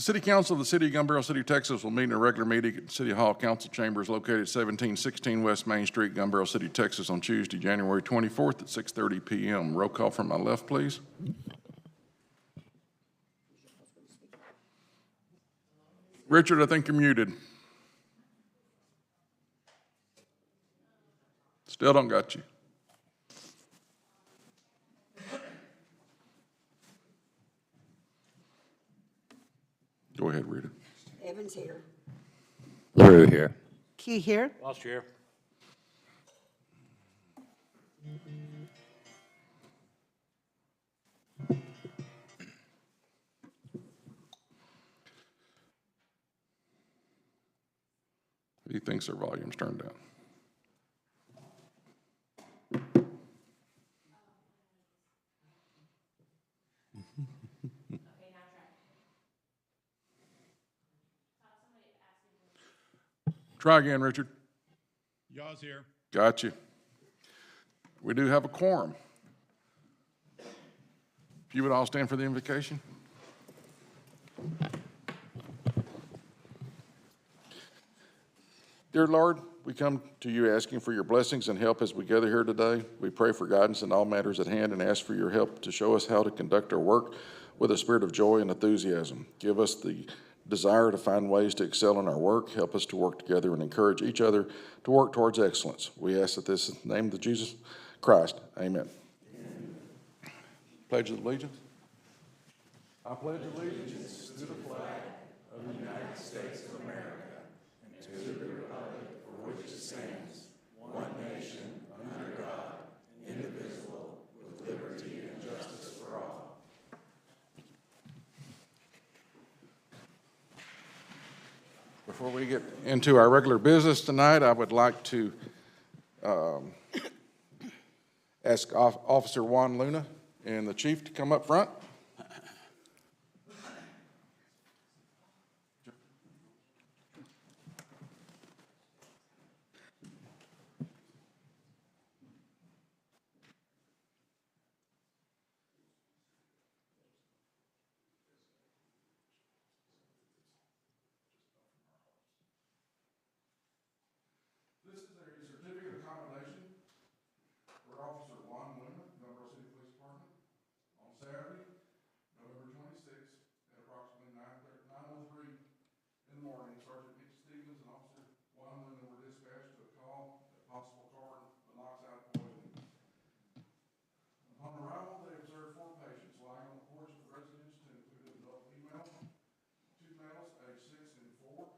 The City Council of the City of Gun Barrel City, Texas will meet in a regular meeting at City Hall Council Chambers located at 1716 West Main Street, Gun Barrel City, Texas on Tuesday, January 24th at 6:30 p.m. Roll call from my left, please. Richard, I think you're muted. Still don't got you. Go ahead, Rita. Evans here. LaRue here. Key here. Lost here. He thinks their volume's turned down. Try again, Richard. Yaw's here. Got you. We do have a quorum. If you would all stand for the invocation. Dear Lord, we come to you asking for your blessings and help as we gather here today. We pray for guidance in all matters at hand and ask for your help to show us how to conduct our work with a spirit of joy and enthusiasm. Give us the desire to find ways to excel in our work. Help us to work together and encourage each other to work towards excellence. We ask that this in the name of Jesus Christ. Amen. Pledge of allegiance. I pledge allegiance to the flag of the United States of America and to the republic for which it stands, one nation, under God, indivisible, with liberty and justice for all. Before we get into our regular business tonight, I would like to ask Officer Juan Luna and the chief to come up front. This is a certificate of commendation for Officer Juan Luna, Gun Barrel City Police Department. On Saturday, November 26th, at approximately 9:03 in the morning, Sergeant Nick Stevens and Officer Juan Luna were dispatched to a call at possible carbon monoxide poisoning. Upon arrival, they observed 4 patients lying on the porch of the residence to include an adult female, 2 males aged 6 and 4,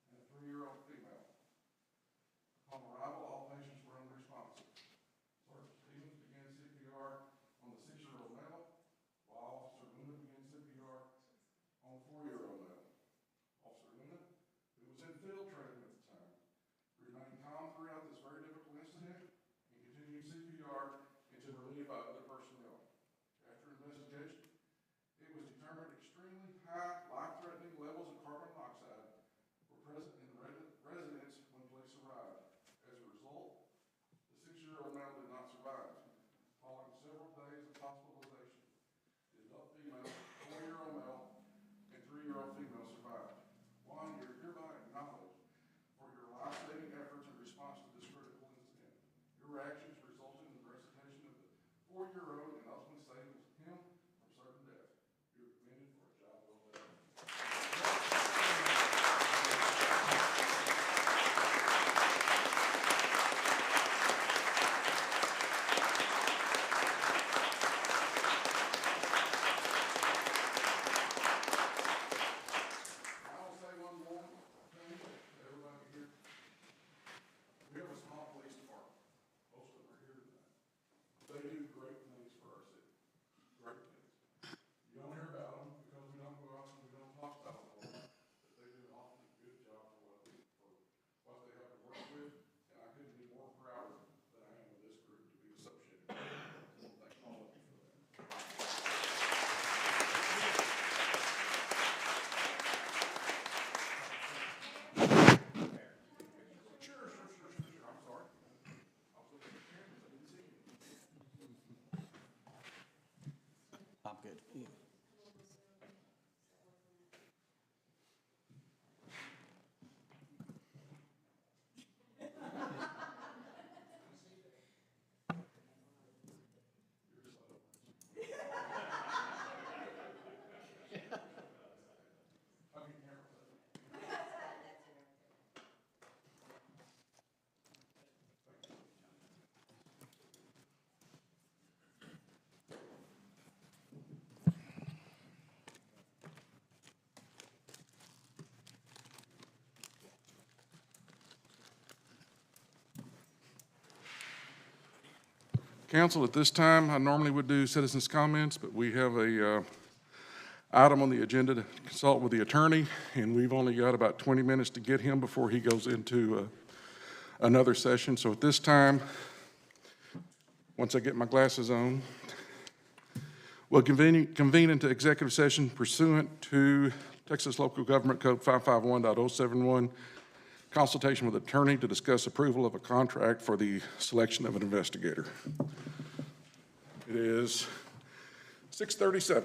and a 3-year-old female. Upon arrival, all patients were unresponsive. Sergeant Stevens began CPR on the 6-year-old male, while Officer Luna began CPR on the 4-year-old male. Officer Luna, who Council, at this time, I normally would do citizens' comments, but we have a item on the agenda to consult with the attorney, and we've only got about 20 minutes to get him before he goes into another session. So at this time, once I get my glasses on, we'll convene into executive session pursuant to Texas Local Government Code 551.071, consultation with attorney to discuss approval of a contract for the selection of an investigator. It is 6:37.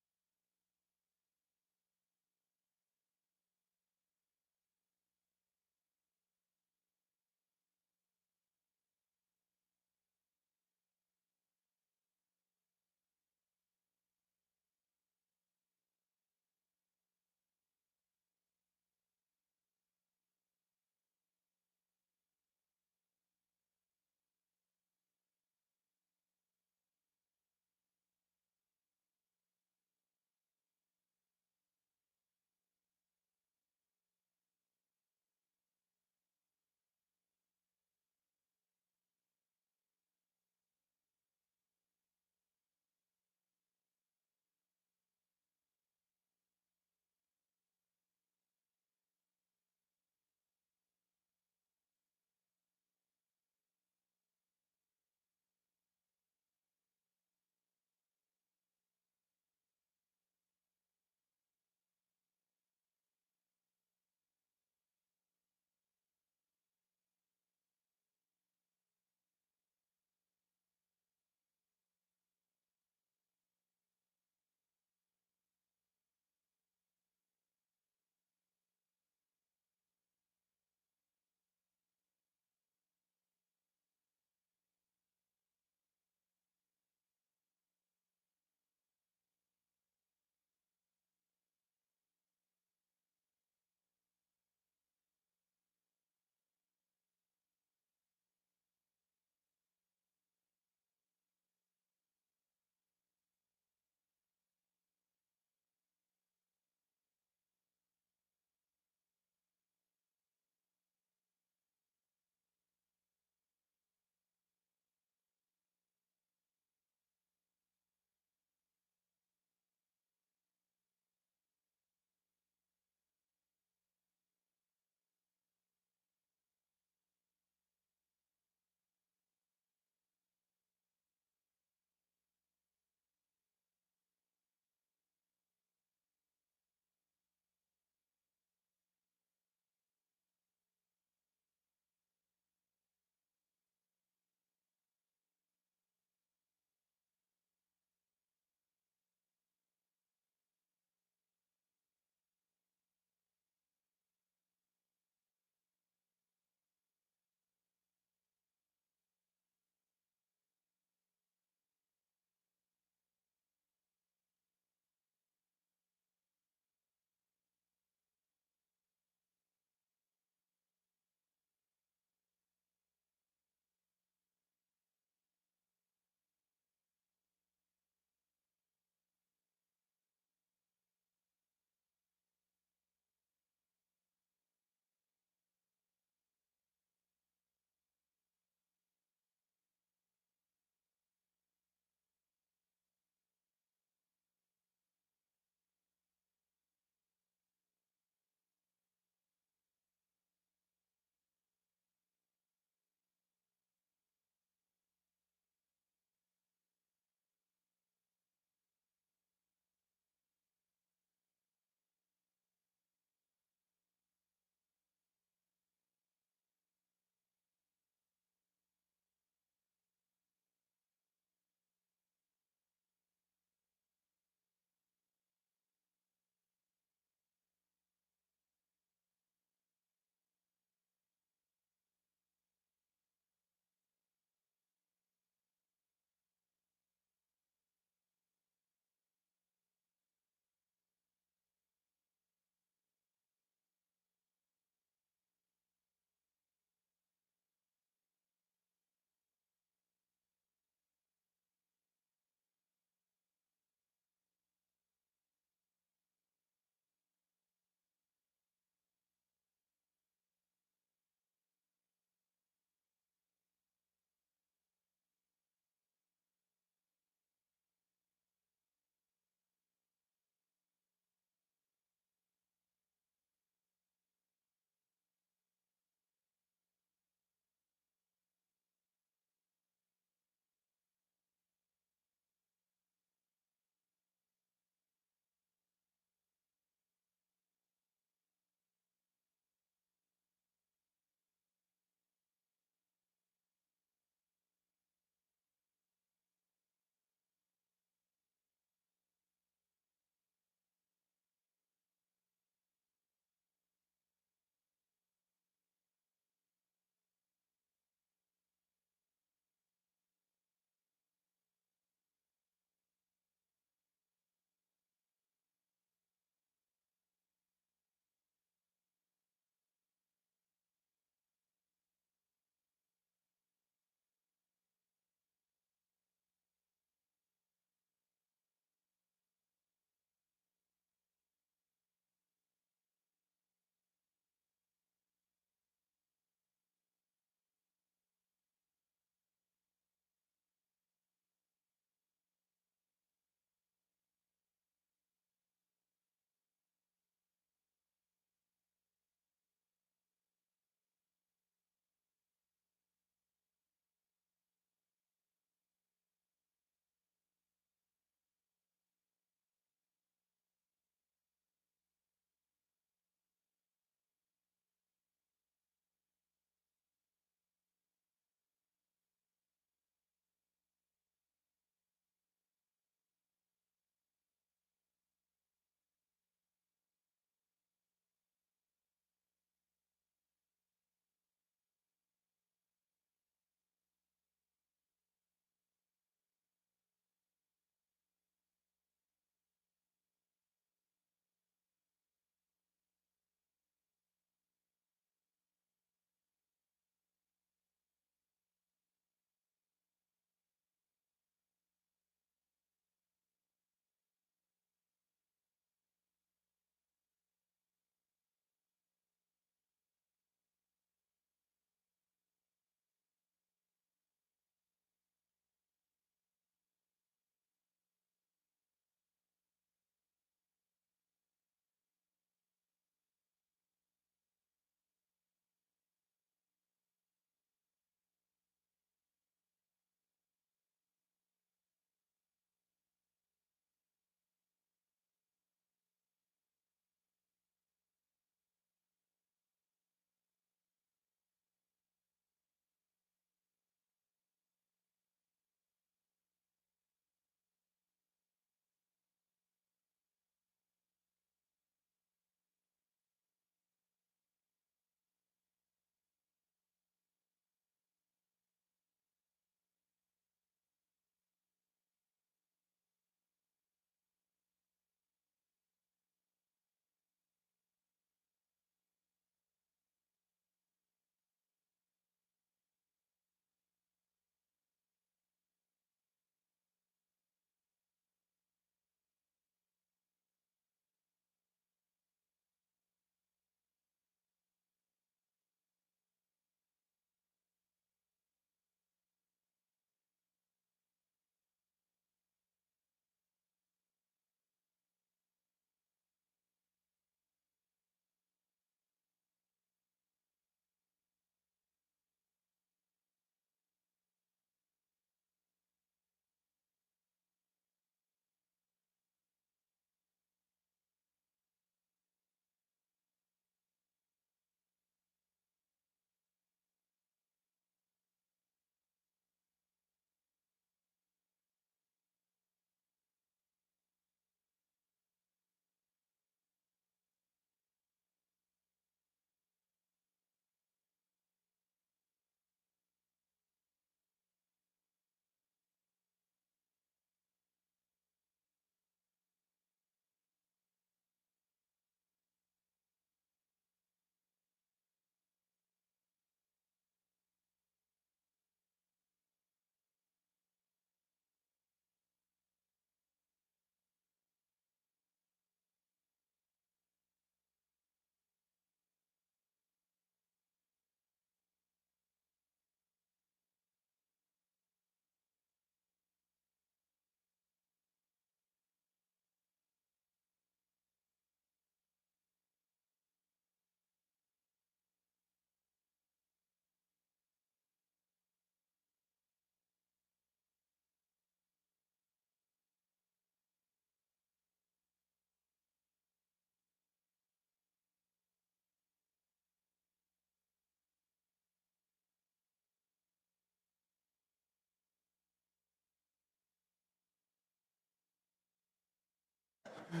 You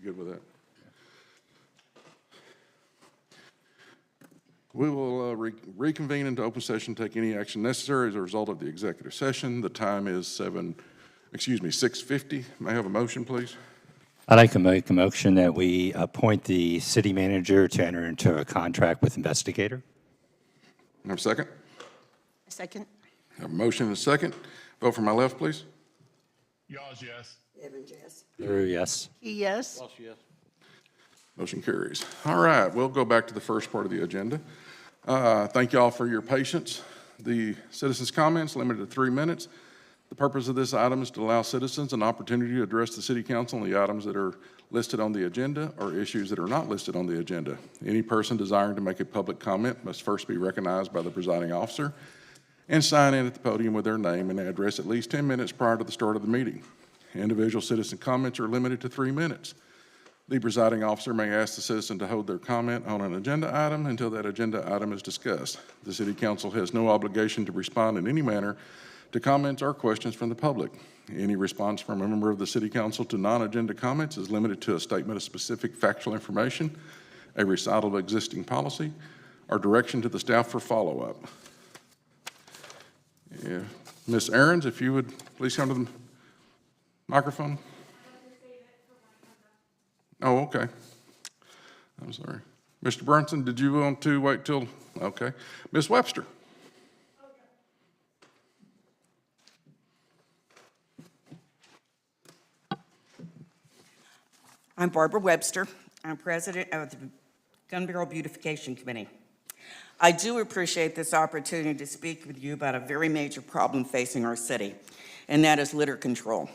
good with that? We will reconvene into open session, take any action necessary as a result of the executive session. The time is 6:50. May I have a motion, please? I'd like to make a motion that we appoint the city manager to enter into a contract with Investigator. Have a second? Second. Have a motion and a second. Vote from my left, please. Yaws, yes. Evans, yes. LaRue, yes. Yes. Motion carries. All right, we'll go back to the first part of the agenda. Thank you all for your patience. The citizens' comments limited to 3 minutes. The purpose of this item is to allow citizens an opportunity to address the city council on the items that are listed on the agenda or issues that are not listed on the agenda. Any person desiring to make a public comment must first be recognized by the presiding officer and sign in at the podium with their name and address at least 10 minutes prior to the start of the meeting. Individual citizen comments are limited to 3 minutes. The presiding officer may ask the citizen to hold their comment on an agenda item until that agenda item is discussed. The city council has no obligation to respond in any manner to comments or questions from the public. Any response from a member of the city council to non-agenda comments is limited to a statement of specific factual information, a recital of existing policy, or direction to the staff for follow-up. Yeah. Ms. Ahrens, if you would please come to the microphone. Oh, okay. I'm sorry. Mr. Brunson, did you want to wait till, okay. Ms. Webster. I'm Barbara Webster. I'm president of the Gun Barrel Beautification Committee. I do appreciate this opportunity to speak with you about a very major problem facing our city, and that is litter control.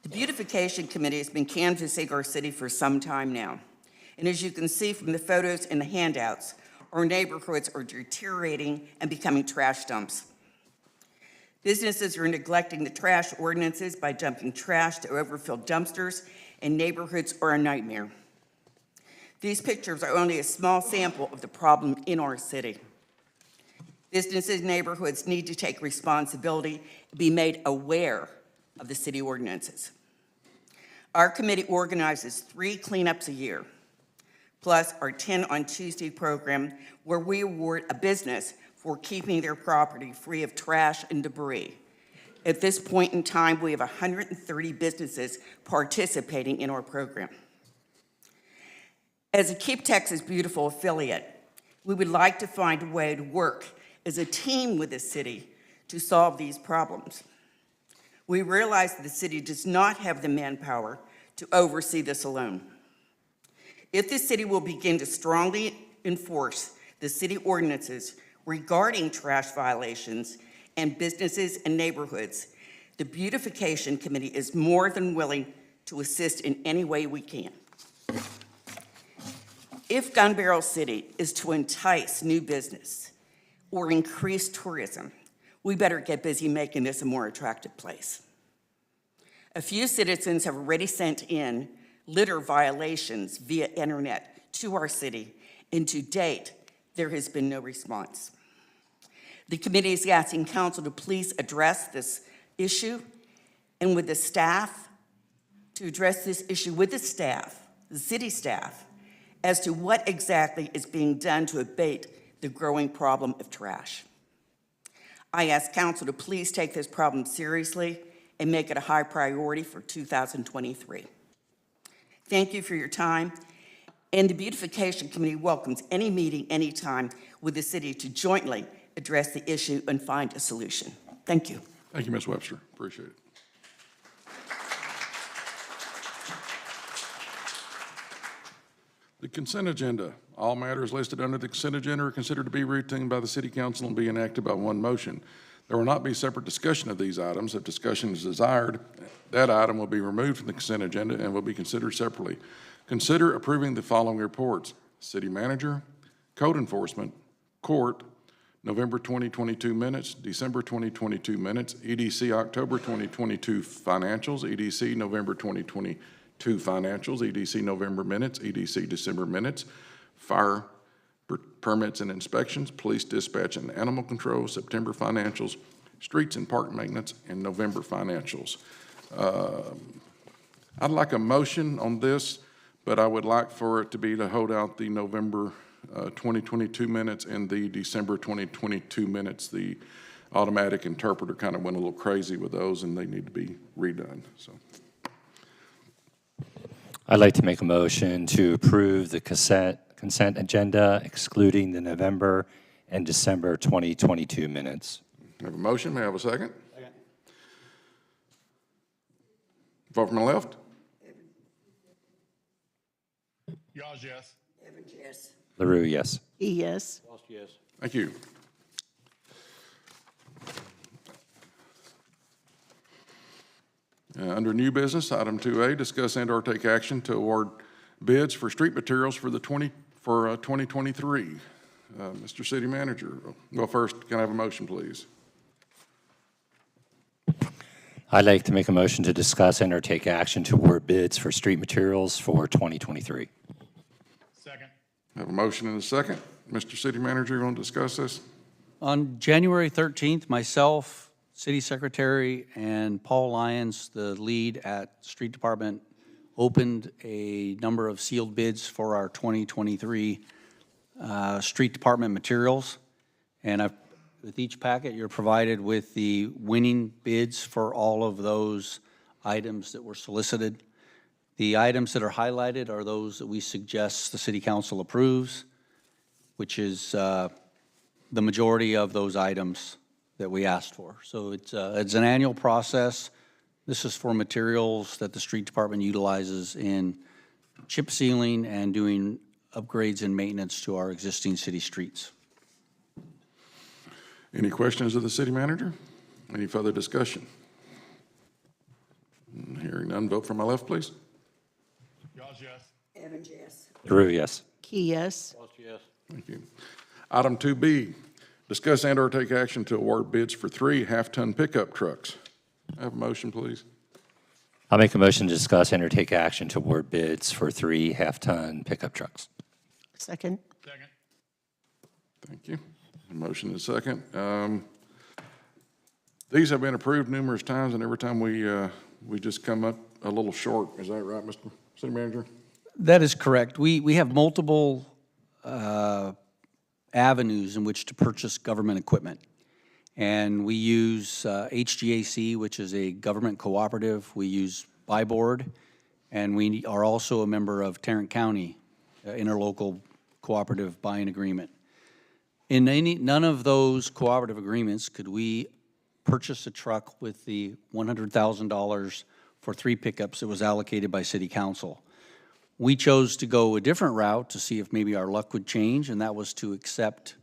The Beautification Committee has been canvassing our city for some time now. And as you can see from the photos and the handouts, our neighborhoods are deteriorating and becoming trash dumps. Businesses are neglecting the trash ordinances by dumping trash to overfilled dumpsters, and neighborhoods are a nightmare. These pictures are only a small sample of the problem in our city. Businesses and neighborhoods need to take responsibility and be made aware of the city ordinances. Our committee organizes 3 cleanups a year, plus our 10 on Tuesday program, where we award a business for keeping their property free of trash and debris. At this point in time, we have 130 businesses participating in our program. As a Keep Texas Beautiful affiliate, we would like to find a way to work as a team with the city to solve these problems. We realize that the city does not have the manpower to oversee this alone. If the city will begin to strongly enforce the city ordinances regarding trash violations and businesses and neighborhoods, the Beautification Committee is more than willing to assist in any way we can. If Gun Barrel City is to entice new business or increase tourism, we better get busy making this a more attractive place. A few citizens have already sent in litter violations via internet to our city, and to date, there has been no response. The committee is asking council to please address this issue and with the staff, to address this issue with the staff, the city staff, as to what exactly is being done to abate the growing problem of trash. I ask council to please take this problem seriously and make it a high priority for 2023. Thank you for your time, and the Beautification Committee welcomes any meeting, anytime with the city to jointly address the issue and find a solution. Thank you. Thank you, Ms. Webster. Appreciate it. The consent agenda. All matters listed under the consent agenda are considered to be routine by the City Council and be enacted by one motion. There will not be separate discussion of these items. If discussion is desired, that item will be removed from the consent agenda and will be considered separately. Consider approving the following reports: City Manager, Code Enforcement, Court, November 2022 minutes, December 2022 minutes, EDC October 2022 financials, EDC November 2022 2 financials, EDC November minutes, EDC December minutes, fire permits and inspections, police dispatch and animal control, September financials, streets and park maintenance, and November financials. I'd like a motion on this, but I would like for it to be to hold out the November 2022 minutes and the December 2022 minutes. The automatic interpreter kind of went a little crazy with those, and they need to be redone. So, I'd like to make a motion to approve the consent agenda excluding the November and December 2022 minutes. I have a motion. May I have a second? Second. Vote from the left. Yaws, yes. Evans, yes. LaRue, yes. Key, yes. Thank you. Under new business, item 2A, discuss and/or take action to award bids for street materials for 2023. Mr. City Manager, well, first, can I have a motion, please? I'd like to make a motion to discuss and/or take action to award bids for street materials for 2023. Second. I have a motion and a second. Mr. City Manager, you want to discuss this? On January 13th, myself, City Secretary, and Paul Lyons, the lead at Street Department, opened a number of sealed bids for our 2023 Street Department materials. And with each packet, you're provided with the winning bids for all of those items that were solicited. The items that are highlighted are those that we suggest the City Council approves, which is the majority of those items that we asked for. So it's an annual process. This is for materials that the Street Department utilizes in chip sealing and doing upgrades and maintenance to our existing city streets. Any questions of the City Manager? Any further discussion? Hearing none, vote from my left, please. Yaws, yes. Evans, yes. LaRue, yes. Key, yes. Thank you. Item 2B, discuss and/or take action to award bids for 3 half-ton pickup trucks. I have a motion, please. I'll make a motion to discuss and/or take action to award bids for 3 half-ton pickup trucks. Second. Second. Thank you. A motion and a second. These have been approved numerous times, and every time we just come up a little short. Is that right, Mr. City Manager? That is correct. We have multiple avenues in which to purchase government equipment. And we use HGAC, which is a government cooperative. We use Buy Board, and we are also a member of Tarrant County Interlocal Cooperative Buying Agreement. In none of those cooperative agreements could we purchase a truck with the $100,000 for 3 pickups that was allocated by City Council. We chose to go a different route to see if maybe our luck would change, and that was to accept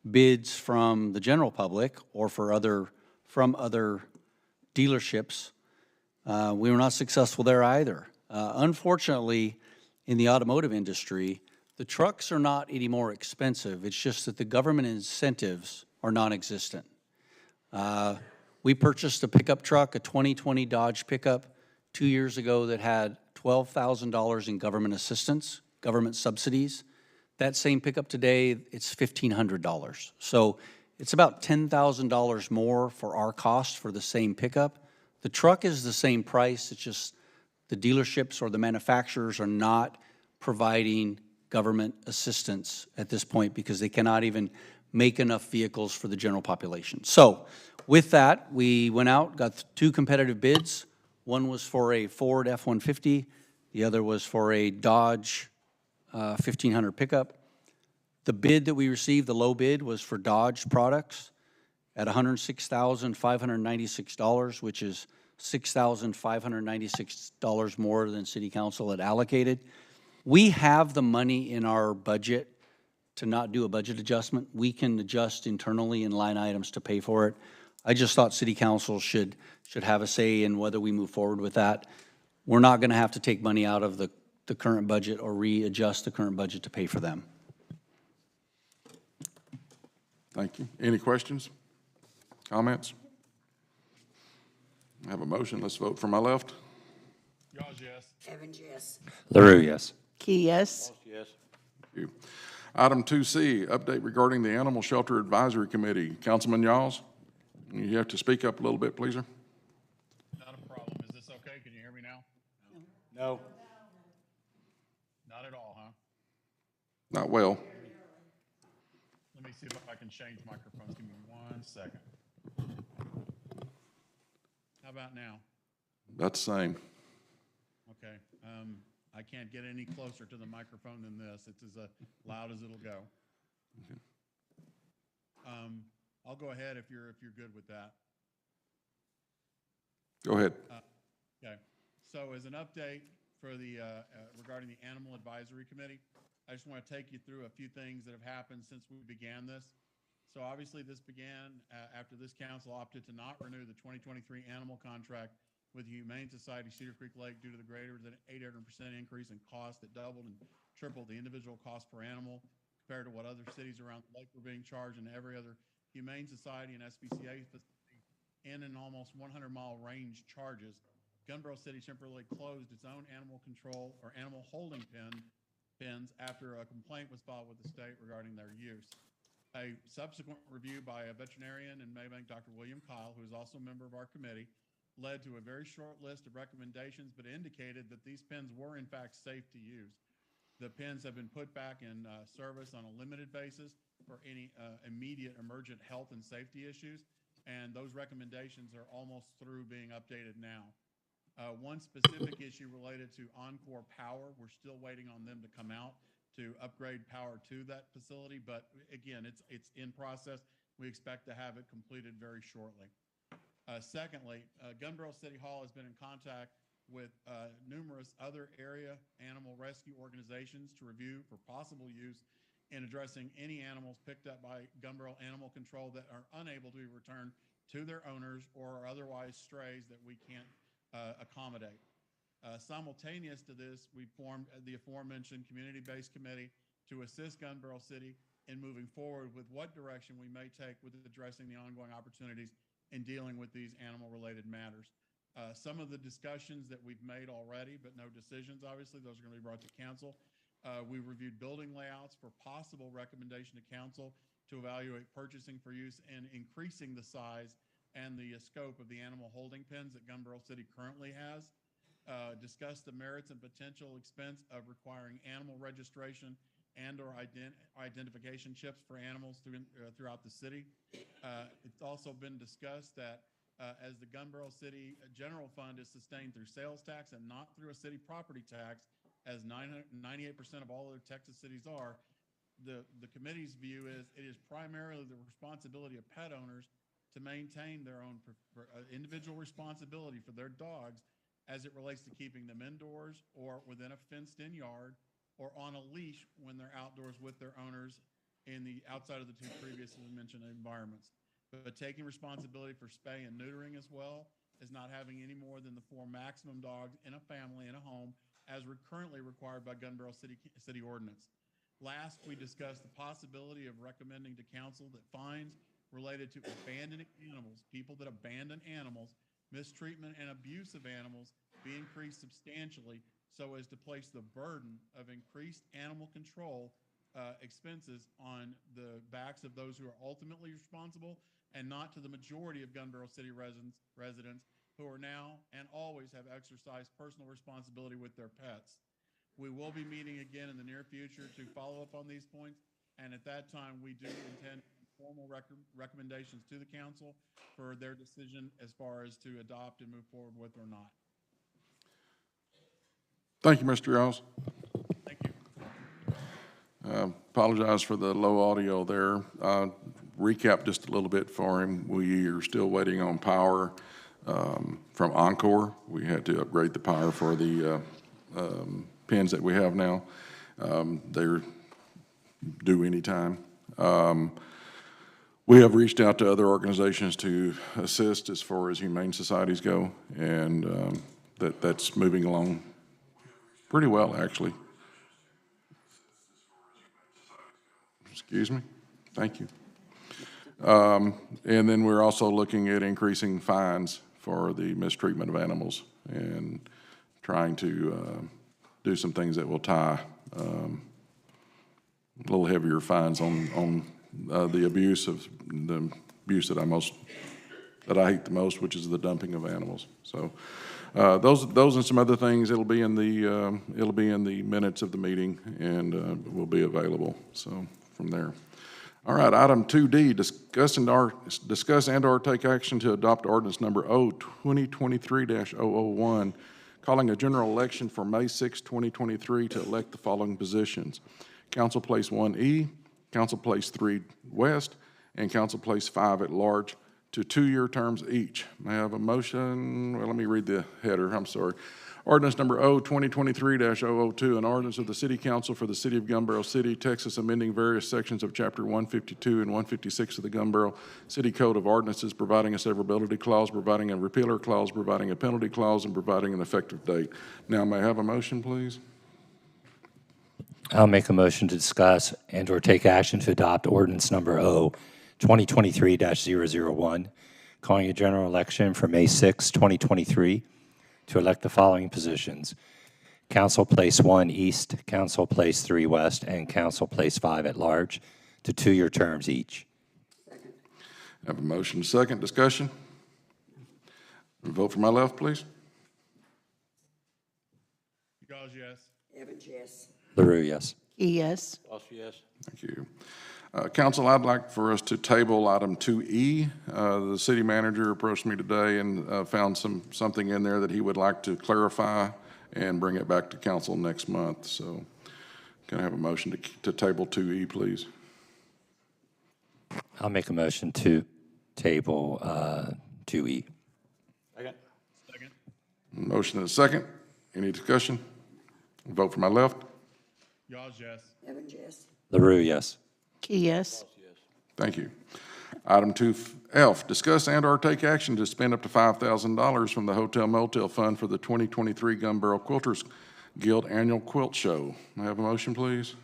bids from the general public or from other dealerships. We were not successful there either. Unfortunately, in the automotive industry, the trucks are not any more expensive. It's just that the government incentives are non-existent. We purchased a pickup truck, a 2020 Dodge pickup, 2 years ago that had $12,000 in government assistance, government subsidies. That same pickup today, it's $1,500. So it's about $10,000 more for our cost for the same pickup. The truck is the same price, it's just the dealerships or the manufacturers are not providing government assistance at this point because they cannot even make enough vehicles for the general population. So with that, we went out, got 2 competitive bids. One was for a Ford F-150, the other was for a Dodge 1500 pickup. The bid that we received, the low bid, was for Dodge products at $106,596, which is $6,596 more than City Council had allocated. We have the money in our budget to not do a budget adjustment. We can adjust internally in line items to pay for it. I just thought City Council should have a say in whether we move forward with that. We're not going to have to take money out of the current budget or readjust the current budget to pay for them. Thank you. Any questions? Comments? I have a motion. Let's vote from my left. Yaws, yes. Evans, yes. LaRue, yes. Key, yes. Thank you. Item 2C, update regarding the Animal Shelter Advisory Committee. Councilman Yaws, you have to speak up a little bit, please, sir. Not a problem. Is this okay? Can you hear me now? No. Not at all, huh? Not well. Let me see if I can change microphones. Give me 1 second. How about now? That's the same. Okay. I can't get any closer to the microphone than this. It's as loud as it'll go. I'll go ahead if you're good with that. Go ahead. Okay. So as an update for the, regarding the Animal Advisory Committee, I just want to take you through a few things that have happened since we began this. So obviously this began after this council opted to not renew the 2023 animal contract with the Humane Society Cedar Creek Lake due to the greater than 800% increase in cost that doubled and tripled the individual cost per animal compared to what other cities around the lake were being charged, and every other Humane Society and SPCA facility in an almost 100-mile range charges. Gunbarrel City temporarily closed its own animal control or animal holding pens after a complaint was filed with the state regarding their use. A subsequent review by a veterinarian in Maybank, Dr. William Kyle, who is also a member of our committee, led to a very short list of recommendations, but indicated that these pens were in fact safe to use. The pens have been put back in service on a limited basis for any immediate emergent health and safety issues, and those recommendations are almost through being updated now. One specific issue related to Encore Power, we're still waiting on them to come out to upgrade power to that facility, but again, it's in process. We expect to have it completed very shortly. Secondly, Gunbarrel City Hall has been in contact with numerous other area animal rescue organizations to review for possible use in addressing any animals picked up by Gunbarrel Animal Control that are unable to be returned to their owners or are otherwise strays that we can't accommodate. Simultaneous to this, we formed the aforementioned community-based committee to assist Gunbarrel City in moving forward with what direction we may take with addressing the ongoing opportunities in dealing with these animal-related matters. Some of the discussions that we've made already, but no decisions, obviously, those are going to be brought to council. We reviewed building layouts for possible recommendation to council to evaluate purchasing for use and increasing the size and the scope of the animal holding pens that Gunbarrel City currently has. Discuss the merits and potential expense of requiring animal registration and or identification chips for animals throughout the city. It's also been discussed that as the Gunbarrel City General Fund is sustained through sales tax and not through a city property tax, as 98% of all other Texas cities are, the committee's view is it is primarily the responsibility of pet owners to maintain their own individual responsibility for their dogs as it relates to keeping them indoors or within a fenced-in yard or on a leash when they're outdoors with their owners in the outside of the two previously mentioned environments. But taking responsibility for spay and neutering as well as not having any more than the 4 maximum dogs in a family in a home as currently required by Gunbarrel City Ordinance. Last, we discussed the possibility of recommending to council that fines related to abandoning animals, people that abandon animals, mistreatment and abuse of animals be increased substantially so as to place the burden of increased animal control expenses on the backs of those who are ultimately responsible and not to the majority of Gunbarrel City residents who are now and always have exercised personal responsibility with their pets. We will be meeting again in the near future to follow up on these points, and at that time, we do intend formal recommendations to the council for their decision as far as to adopt and move forward with or not. Thank you, Mr. Yaws. Thank you. Apologize for the low audio there. Recap just a little bit for him. We are still waiting on power from Encore. We had to upgrade the power for the pens that we have now. They're due anytime. We have reached out to other organizations to assist as far as humane societies go, and that's moving along pretty well, actually. Excuse me? Thank you. And then we're also looking at increasing fines for the mistreatment of animals and trying to do some things that will tie a little heavier fines on the abuse that I hate the most, which is the dumping of animals. So those and some other things, it'll be in the minutes of the meeting and will be available. So from there. All right, item 2D, discuss and/or take action to adopt ordinance number 2023-001, calling a general election for May 6, 2023 to elect the following positions: Council Place 1E, Council Place 3 West, and Council Place 5 at large to 2-year terms each. May I have a motion? Well, let me read the header, I'm sorry. Ordinance number 2023-002, an ordinance of the City Council for the City of Gunbarrel City, Texas, amending various sections of Chapter 152 and 156 of the Gunbarrel City Code of Ordinances, providing a severability clause, providing a repealer clause, providing a penalty clause, and providing an effective date. Now, may I have a motion, please? I'll make a motion to discuss and/or take action to adopt ordinance number 2023-001, calling a general election for May 6, 2023, to elect the following positions: Council Place 1 East, Council Place 3 West, and Council Place 5 at large to 2-year terms each. I have a motion, second, discussion. Vote for my left, please. Gauge, yes. Evans, yes. LaRue, yes. Key, yes. Thank you. Council, I'd like for us to table item 2E. The city manager approached me today and found something in there that he would like to clarify and bring it back to council next month. So can I have a motion to table 2E, please? I'll make a motion to table 2E. Second. Motion and a second. Any discussion? Vote for my left. Gauge, yes. Evans, yes. LaRue, yes. Key, yes. Thank you. Item 2F, discuss and/or take action to spend up to $5,000 from the Hotel Motel Fund for the 2023 Gun Barrel Quilters Guild Annual Quilt Show. May I have a motion, please?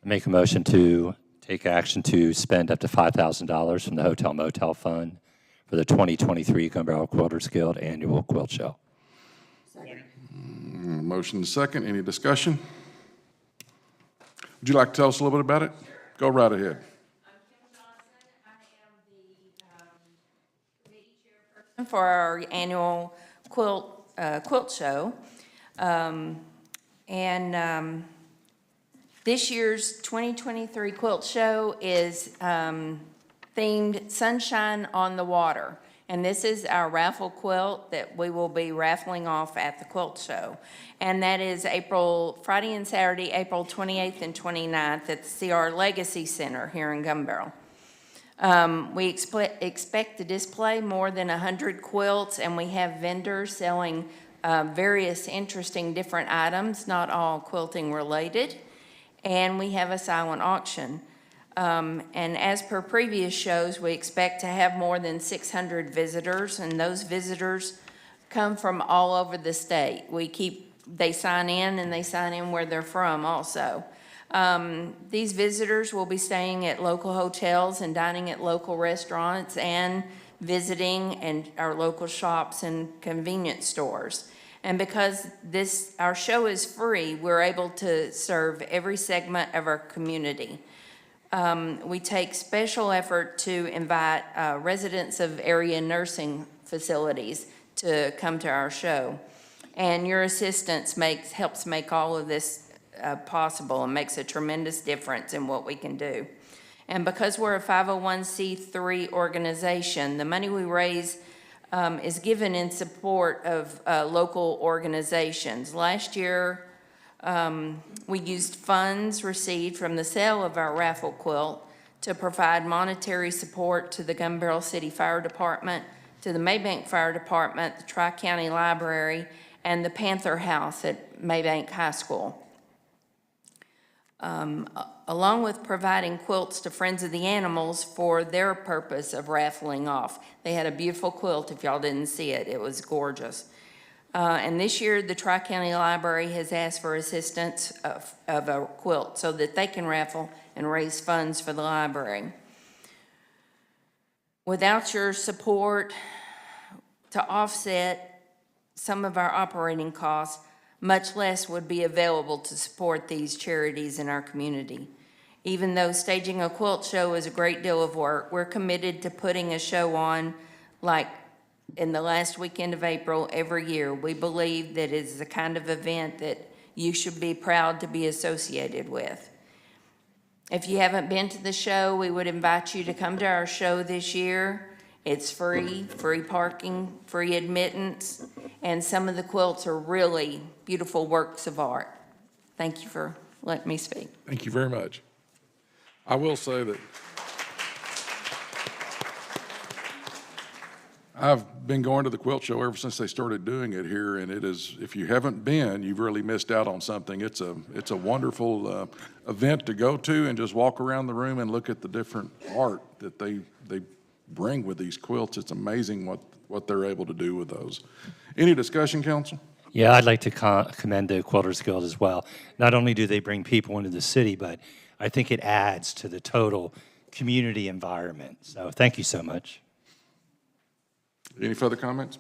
I make a motion to take action to spend up to $5,000 from the Hotel Motel Fund for the 2023 Gun Barrel Quilters Guild Annual Quilt Show. Motion and second. Any discussion? Would you like to tell us a little bit about it? Go right ahead. I'm Kim Johnson. I am the committee chairperson for our annual quilt show. This year's 2023 quilt show is themed Sunshine on the Water. And this is our raffle quilt that we will be raffling off at the quilt show. And that is Friday and Saturday, April 28th and 29th at the CR Legacy Center here in Gun Barrel. We expect to display more than 100 quilts, and we have vendors selling various interesting different items, not all quilting related. And we have a silent auction. And as per previous shows, we expect to have more than 600 visitors, and those visitors come from all over the state. They sign in, and they sign in where they're from also. These visitors will be staying at local hotels and dining at local restaurants and visiting our local shops and convenience stores. And because our show is free, we're able to serve every segment of our community. We take special effort to invite residents of area nursing facilities to come to our show. And your assistance helps make all of this possible and makes a tremendous difference in what we can do. And because we're a 501c3 organization, the money we raise is given in support of local organizations. Last year, we used funds received from the sale of our raffle quilt to provide monetary support to the Gun Barrel City Fire Department, to the Maybank Fire Department, the Tri-County Library, and the Panther House at Maybank High School. Along with providing quilts to Friends of the Animals for their purpose of raffling off. They had a beautiful quilt, if y'all didn't see it. It was gorgeous. And this year, the Tri-County Library has asked for assistance of a quilt so that they can raffle and raise funds for the library. Without your support to offset some of our operating costs, much less would be available to support these charities in our community. Even though staging a quilt show is a great deal of work, we're committed to putting a show on like in the last weekend of April every year. We believe that it's the kind of event that you should be proud to be associated with. If you haven't been to the show, we would invite you to come to our show this year. It's free parking, free admittance, and some of the quilts are really beautiful works of art. Thank you for letting me speak. Thank you very much. I will say that I've been going to the quilt show ever since they started doing it here, and it is, if you haven't been, you've really missed out on something. It's a wonderful event to go to and just walk around the room and look at the different art that they bring with these quilts. It's amazing what they're able to do with those. Any discussion, council? Yeah, I'd like to commend the Quilters Guild as well. Not only do they bring people into the city, but I think it adds to the total community environment. So thank you so much. Any further comments?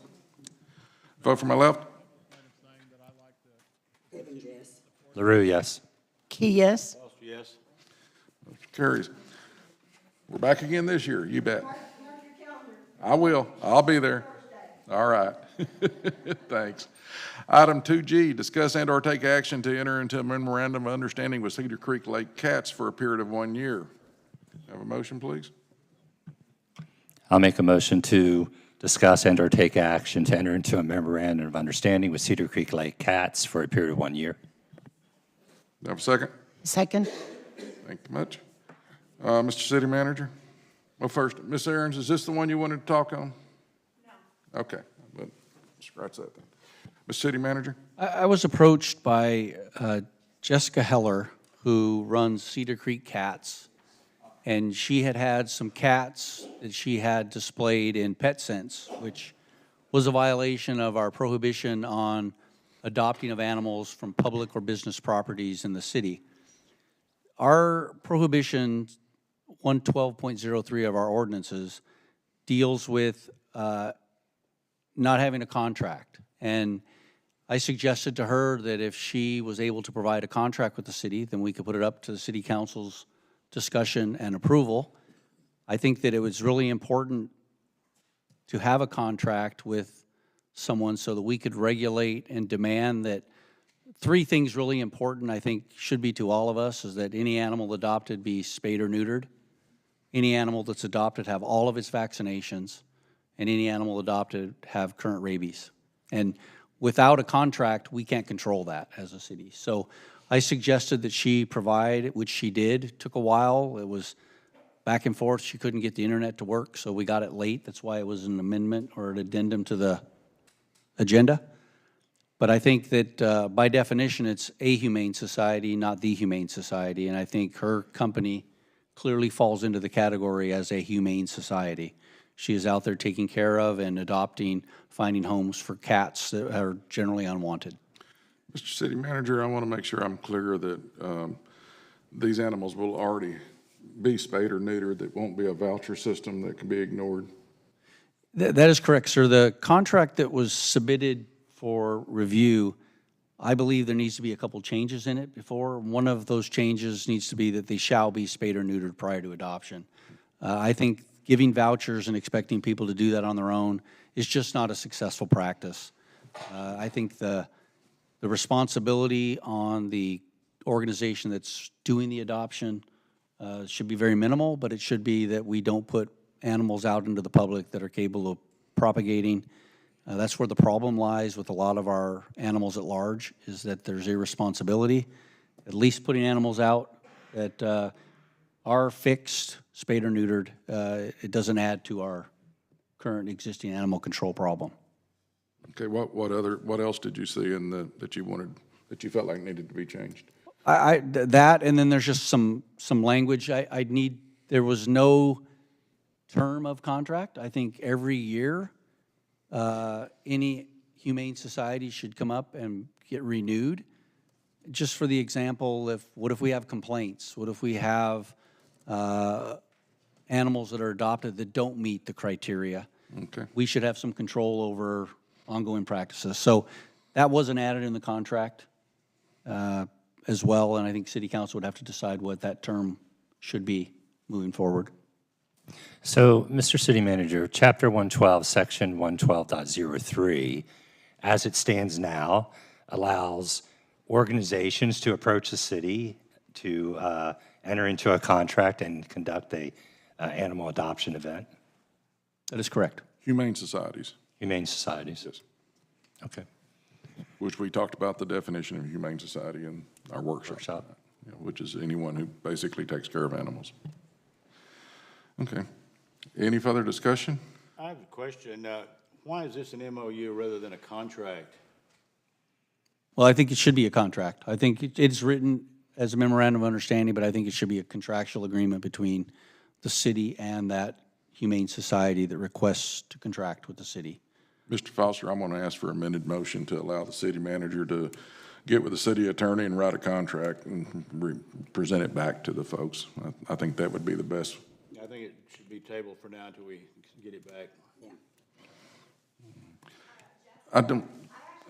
Vote for my left. Evans, yes. LaRue, yes. Key, yes. Carries. We're back again this year, you bet. I will. I'll be there. All right. Thanks. Item 2G, discuss and/or take action to enter into a memorandum of understanding with Cedar Creek Lake Cats for a period of 1 year. Have a motion, please? I'll make a motion to discuss and/or take action to enter into a memorandum of understanding with Cedar Creek Lake Cats for a period of 1 year. Have a second? Second, Thank you much. Mr. City Manager? Well, first, Ms. Aarons, is this the one you wanted to talk on? No. Okay, but scratch that then. Ms. City Manager? I was approached by Jessica Heller, who runs Cedar Creek Cats, and she had some cats that she had displayed in PetSense, which was a violation of our prohibition on adopting of animals from public or business properties in the city. Our prohibition, 112.03 of our ordinances, deals with not having a contract. And I suggested to her that if she was able to provide a contract with the city, then we could put it up to the city council's discussion and approval. I think that it was really important to have a contract with someone so that we could regulate and demand that three things really important, I think, should be to all of us, is that any animal adopted be spayed or neutered, any animal that's adopted have all of its vaccinations, and any animal adopted have current rabies. And without a contract, we can't control that as a city. So I suggested that she provide, which she did. It took a while. It was back and forth. She couldn't get the internet to work, so we got it late. That's why it was an amendment or an addendum to the agenda. But I think that by definition, it's a humane society, not the humane society. And I think her company clearly falls into the category as a humane society. She is out there taking care of and adopting, finding homes for cats that are generally unwanted. Mr. City Manager, I want to make sure I'm clear that these animals will already be spayed or neutered. That won't be a voucher system that can be ignored. That is correct, sir. The contract that was submitted for review, I believe there needs to be a couple changes in it before. One of those changes needs to be that they shall be spayed or neutered prior to adoption. I think giving vouchers and expecting people to do that on their own is just not a successful practice. I think the responsibility on the organization that's doing the adoption should be very minimal, but it should be that we don't put animals out into the public that are capable of propagating. That's where the problem lies with a lot of our animals at large, is that there's irresponsibility. At least putting animals out that are fixed, spayed or neutered, it doesn't add to our current existing animal control problem. Okay, what else did you see in that you felt like needed to be changed? That, and then there's just some language there was no term of contract. I think every year, any humane society should come up and get renewed. Just for the example, what if we have complaints? What if we have animals that are adopted that don't meet the criteria? Okay. We should have some control over ongoing practices. So that wasn't added in the contract as well, and I think city council would have to decide what that term should be moving forward. So, Mr. City Manager, Chapter 112, Section 112.03, as it stands now, allows organizations to approach the city to enter into a contract and conduct a animal adoption event. That is correct. Humane societies, Humane societies. yes, Okay. which we talked about the definition of humane society in our workshop. Workshop. Yeah, which is anyone who basically takes care of animals. Okay. Any further discussion? I have a question. Why is this an MOU rather than a contract? Well, I think it should be a contract. I think it's written as a memorandum of understanding, but I think it should be a contractual agreement between the city and that humane society that requests to contract with the city. Mr. Foster, I'm going to ask for amended motion to allow the city manager to get with the city attorney and write a contract and present it back to the folks. I think that would be the best. I think it should be tabled for now until we get it back. I don't,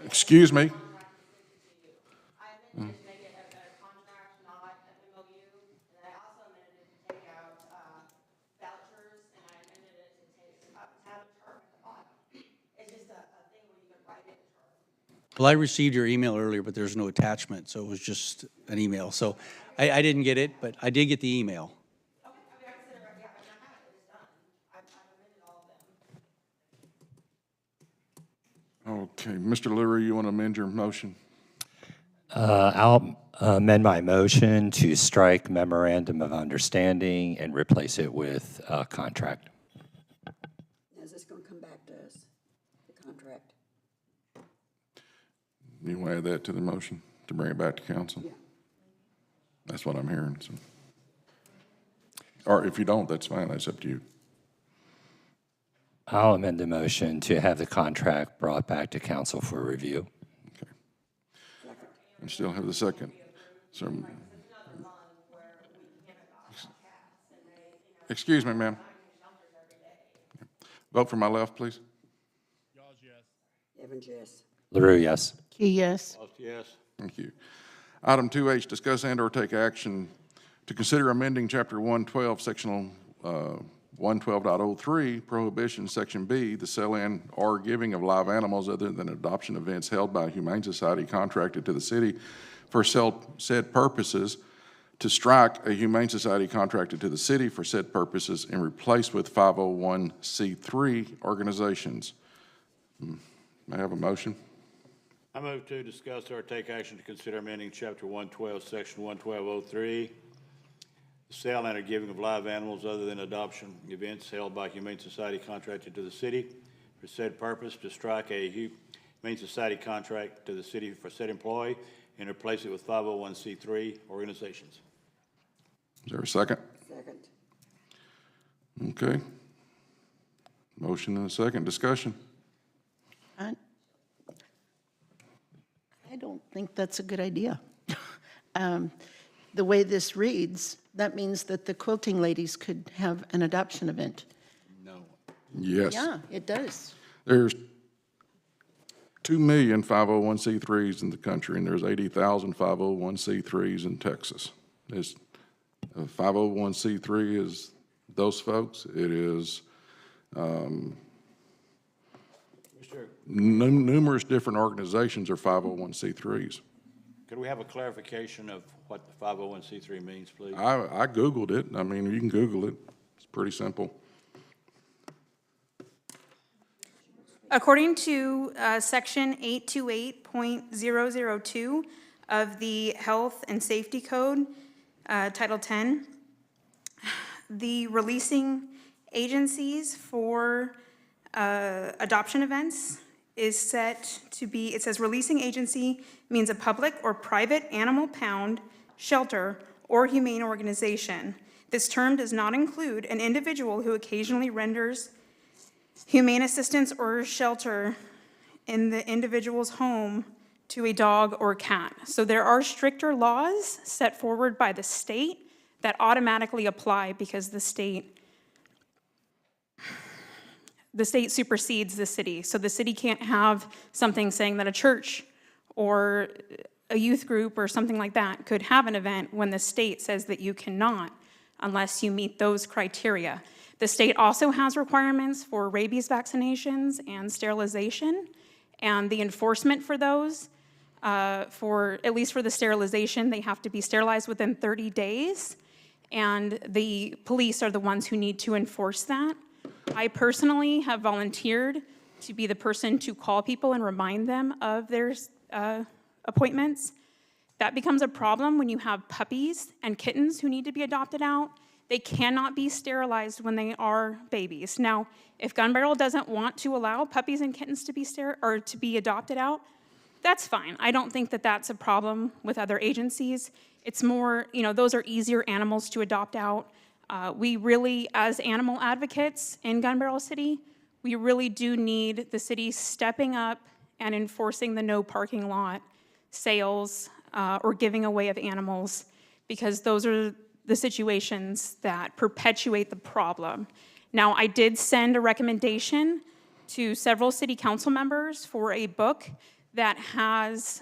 excuse me? I amended it to make it a contract, not an MOU, and I also amended it to take out vouchers, and I amended it to have a term at the bottom. It's just a thing where you can write in a term. Well, I received your email earlier, but there's no attachment, so it was just an email. So I didn't get it, but I did get the email. Okay, I mean, I consider, yeah, I mean, I have it, it's done. I've amended all of them. Okay, Mr. Lurie, you want to amend your motion? I'll amend my motion to strike memorandum of understanding and replace it with contract. Is this going to come back to us, the contract? You want to add that to the motion to bring it back to council? Yeah. That's what I'm hearing, so. Or if you don't, that's fine, that's up to you. I'll amend the motion to have the contract brought back to council for review. Okay. And still have the second. So, excuse me, ma'am. Vote for my left, please. Y'all's yes. Evans, yes. LaRue, yes. Key, yes. Lost, yes. Thank you. Item 2H, discuss and/or take action to consider amending Chapter 112, Section 112.03, Prohibition, Section B, the sale and/or giving of live animals other than adoption events held by a humane society contracted to the city for said purposes, to strike a humane society contracted to the city for said purposes and replace with 501c3 organizations. May I have a motion? I move to discuss or take action to consider amending Chapter 112, Section 112.03, the sale and or giving of live animals other than adoption events held by Humane Society contracted to the city for said purpose, to strike a Humane Society contract to the city for said employee and replace it with 501c3 organizations. Is there a second? Second. Okay. Motion and a second. Discussion. I don't think that's a good idea. The way this reads, that means that the quilting ladies could have an adoption event. No. Yes. Yeah, it does. There's 2 million 501c3s in the country, and there's 80,000 501c3s in Texas. It's, 501c3 is those folks. It is Mr. numerous different organizations are 501c3s. Could we have a clarification of what the 501c3 means, please? I Googled it. I mean, you can Google it. It's pretty simple. According to Section 828.002 of the Health and Safety Code, Title 10, the releasing agencies for adoption events is set to be, it says releasing agency means a public or private animal pound, shelter, or humane organization. This term does not include an individual who occasionally renders humane assistance or shelter in the individual's home to a dog or cat. So there are stricter laws set forward by the state that automatically apply because the state the state supersedes the city. So the city can't have something saying that a church or a youth group or something like that could have an event when the state says that you cannot unless you meet those criteria. The state also has requirements for rabies vaccinations and sterilization, and the enforcement for those, at least for the sterilization, they have to be sterilized within 30 days, and the police are the ones who need to enforce that. I personally have volunteered to be the person to call people and remind them of their appointments. That becomes a problem when you have puppies and kittens who need to be adopted out. They cannot be sterilized when they are babies. Now, if Gun Barrel doesn't want to allow puppies and kittens to be adopted out, that's fine. I don't think that that's a problem with other agencies. It's more, those are easier animals to adopt out. We really, as animal advocates in Gun Barrel City, we really do need the city stepping up and enforcing the no parking lot sales or giving away of animals, because those are the situations that perpetuate the problem. Now, I did send a recommendation to several city council members for a book that has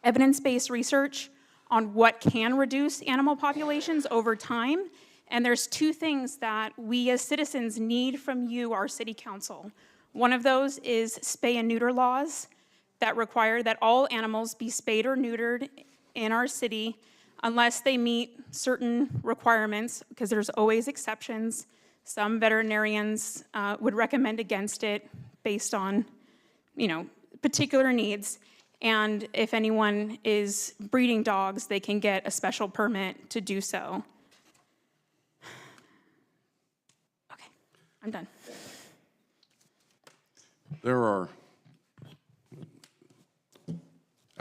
evidence-based research on what can reduce animal populations over time. And there's two things that we as citizens need from you, our city council. One of those is spay and neuter laws that require that all animals be spayed or neutered in our city unless they meet certain requirements, because there's always exceptions. Some veterinarians would recommend against it based on, particular needs. And if anyone is breeding dogs, they can get a special permit to do so. Okay, I'm done.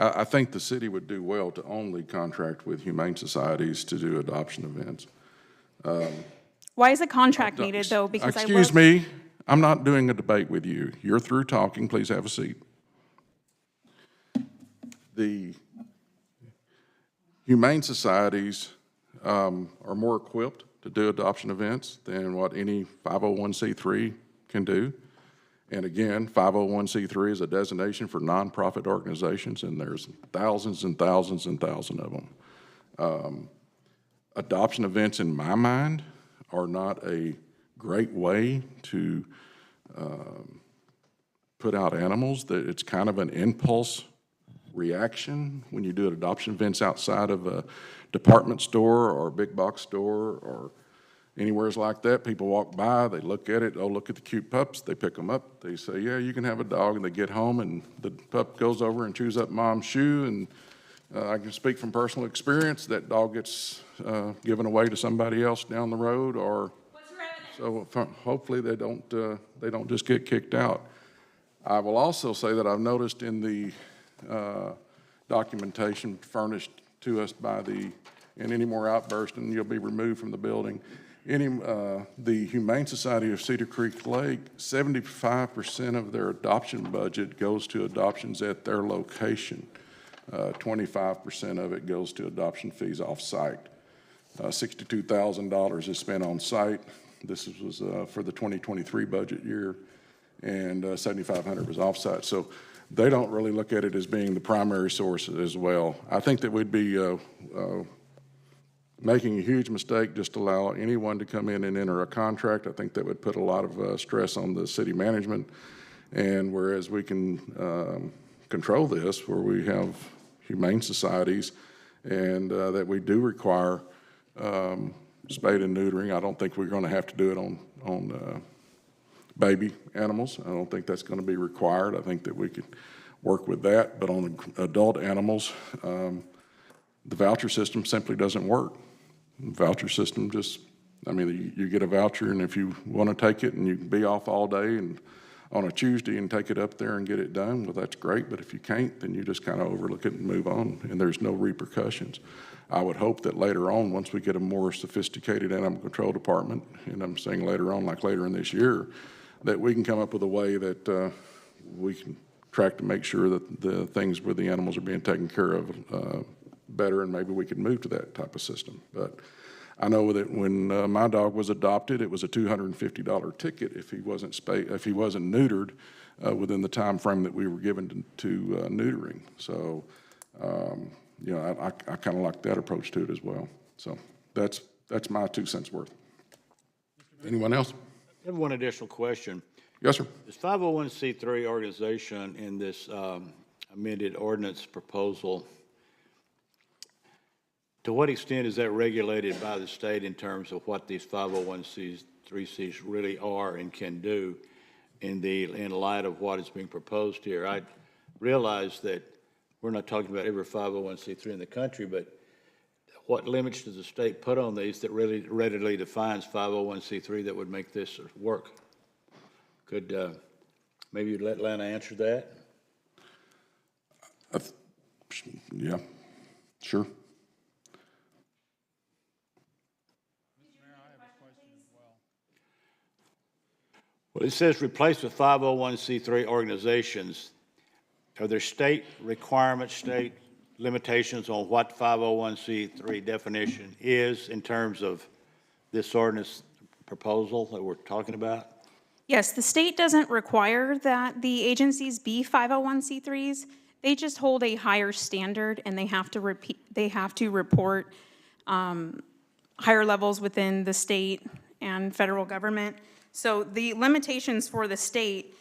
I think the city would do well to only contract with humane societies to do adoption events. Why is a contract needed, though? Because Excuse me, I'm not doing a debate with you. You're through talking, please have a seat. The humane societies are more equipped to do adoption events than what any 501c3 can do. And again, 501c3 is a designation for nonprofit organizations, and there's thousands and thousands and thousands of them. Adoption events, in my mind, are not a great way to put out animals. That it's kind of an impulse reaction when you do adoption events outside of a department store or a big box store or anywheres like that. People walk by, they look at it, oh, look at the cute pups, they pick them up, they say, yeah, you can have a dog, and they get home and the pup goes over and chews up mom's shoe, and I can speak from personal experience, that dog gets given away to somebody else down the road, or so hopefully they don't just get kicked out. I will also say that I've noticed in the documentation furnished to us by and any more outbursts and you'll be removed from the building. The Humane Society of Cedar Creek Lake, 75% of their adoption budget goes to adoptions at their location. 25% of it goes to adoption fees off-site. $62,000 is spent on site. This was for the 2023 budget year, and $7,500 was off-site. So they don't really look at it as being the primary source as well. I think that we'd be making a huge mistake just to allow anyone to come in and enter a contract. I think that would put a lot of stress on the city management. And whereas we can control this, where we have humane societies and that we do require spade and neutering, I don't think we're going to have to do it on baby animals. I don't think that's going to be required. I think that we could work with that. But on the adult animals, the voucher system simply doesn't work. The voucher system just, you get a voucher, and if you want to take it and you can be off all day and on a Tuesday and take it up there and get it done, well, that's great. But if you can't, then you just kind of overlook it and move on, and there's no repercussions. I would hope that later on, once we get a more sophisticated animal control department, and I'm saying later on, like later in this year, that we can come up with a way that we can track to make sure that the things where the animals are being taken care of better, and maybe we could move to that type of system. But I know that when my dog was adopted, it was a $250 ticket if he wasn't neutered within the time frame that we were given to neutering. So, you know, I kind of like that approach to it as well. So that's my 2 cents worth. Anyone else? I have one additional question. Yes, sir. This 501c3 organization in this amended ordinance proposal, to what extent is that regulated by the state in terms of what these 501c3Cs really are and can do in light of what is being proposed here? I realize that we're not talking about every 501c3 in the country, but what limits does the state put on these that really readily defines 501c3 that would make this work? Could maybe you'd let Lana answer that? Yeah, sure. Well, it says replace with 501c3 organizations. Are there state requirements, state limitations on what 501c3 definition is in terms of this ordinance proposal that we're talking about? Yes, the state doesn't require that the agencies be 501c3s. They just hold a higher standard, and they have to report higher levels within the state and federal government. So the limitations for the state,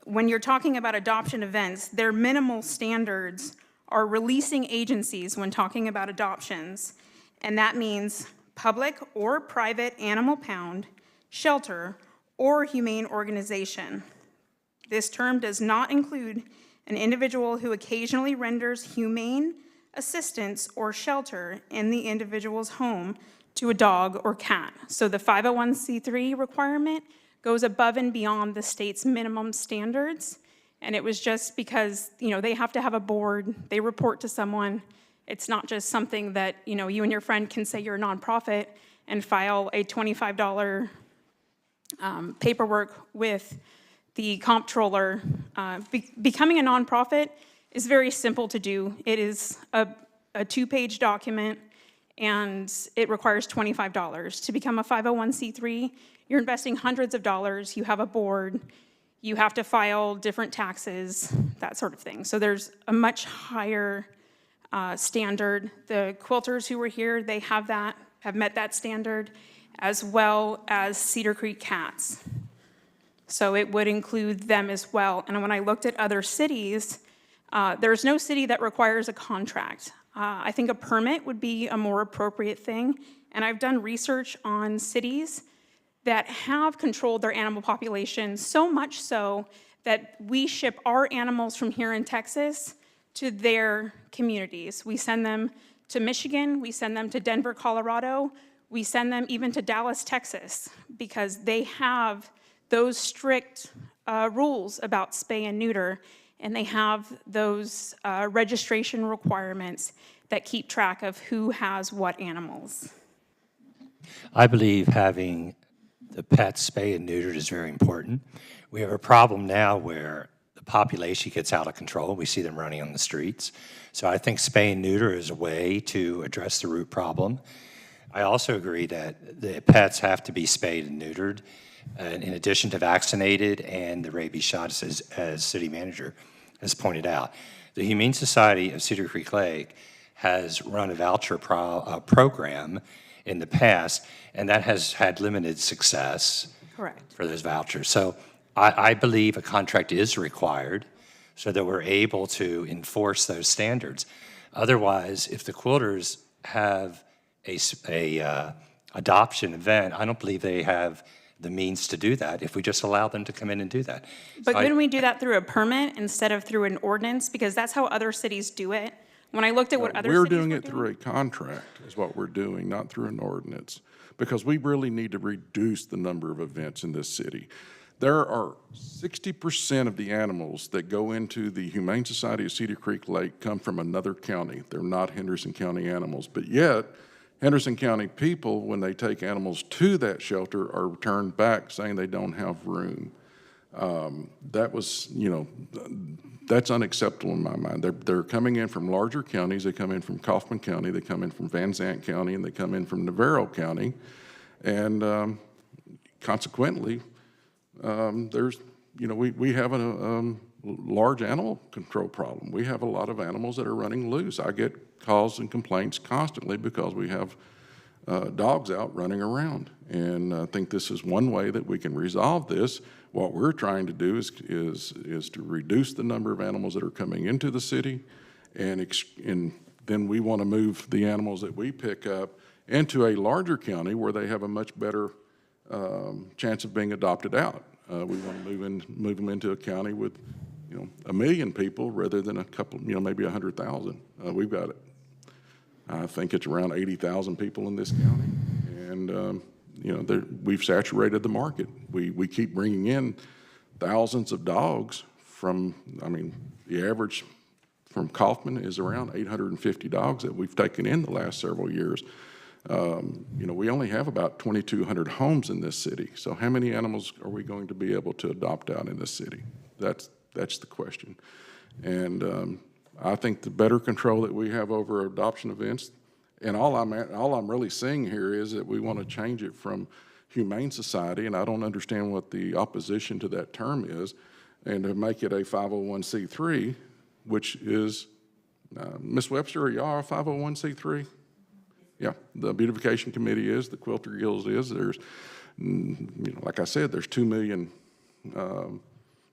when you're talking about adoption events, their minimal standards are releasing agencies when talking about adoptions, and that means public or private animal pound, shelter, or humane organization. This term does not include an individual who occasionally renders humane assistance or shelter in the individual's home to a dog or cat. So the 501c3 requirement goes above and beyond the state's minimum standards. And it was just because, you know, they have to have a board, they report to someone. It's not just something that, you know, you and your friend can say you're a nonprofit and file a $25 paperwork with the comptroller. Becoming a nonprofit is very simple to do. It is a 2-page document, and it requires $25. To become a 501c3, you're investing hundreds of dollars, you have a board, you have to file different taxes, that sort of thing. So there's a much higher standard. The quilters who were here, they have met that standard, as well as Cedar Creek Cats. So it would include them as well. And when I looked at other cities, there's no city that requires a contract. I think a permit would be a more appropriate thing. And I've done research on cities that have controlled their animal population, so much so that we ship our animals from here in Texas to their communities. We send them to Michigan, we send them to Denver, Colorado, we send them even to Dallas, Texas, because they have those strict rules about spay and neuter, and they have those registration requirements that keep track of who has what animals. I believe having the pets spayed and neutered is very important. We have a problem now where the population gets out of control. We see them running on the streets. So I think spay and neuter is a way to address the root problem. I also agree that the pets have to be spayed and neutered, in addition to vaccinated and the rabies shots, as city manager has pointed out. The Humane Society of Cedar Creek Lake has run a voucher program in the past, and that has had limited success. Correct. For those vouchers. So I believe a contract is required so that we're able to enforce those standards. Otherwise, if the quilters have a adoption event, I don't believe they have the means to do that if we just allow them to come in and do that. But So couldn't we do that through a permit instead of through an ordinance? Because that's how other cities do it. When I looked at what other cities We're were doing it through a contract is what we're doing, not through an ordinance, because we really need to reduce the number of events in this city. There are 60% of the animals that go into the Humane Society of Cedar Creek Lake come from another county. They're not Henderson County animals, but yet Henderson County people, when they take animals to that shelter, are returned back saying they don't have room. That was, you know, That's unacceptable in my mind. They're coming in from larger counties. They come in from Kaufman County, they come in from Van Zant County, and they come in from Navarro County. And consequently, there's, we have a large animal control problem. We have a lot of animals that are running loose. I get calls and complaints constantly because we have dogs out running around. And I think this is one way that we can resolve this. What we're trying to do is to reduce the number of animals that are coming into the city, and then we want to move the animals that we pick up into a larger county where they have a much better chance of being adopted out. We want to move them into a county with, 1 million people rather than a couple, maybe 100,000. We've got, I think it's around 80,000 people in this county, and we've saturated the market. We keep bringing in thousands of dogs from, the average from Kaufman is around 850 dogs that we've taken in the last several years. We only have about 2,200 homes in this city. So how many animals are we going to be able to adopt out in this city? That's the question. And I think the better control that we have over adoption events, and all I'm really seeing here is that we want to change it from Humane Society, and I don't understand what the opposition to that term is, and to make it a 501c3, which is, Ms. Webster, are y'all a 501c3? Yeah, the Beautification Committee is, the Quilter Guilds is. There's, like I said, there's 2 million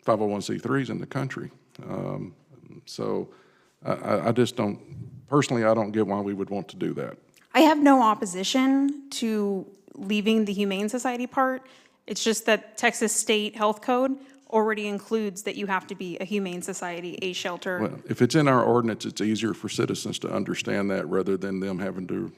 501c3s in the country. So I just don't, personally, I don't get why we would want to do that. I have no opposition to leaving the Humane Society part. It's just that Texas State Health Code already includes that you have to be a Humane Society, a shelter. Well, if it's in our ordinance, it's easier for citizens to understand that rather than them having to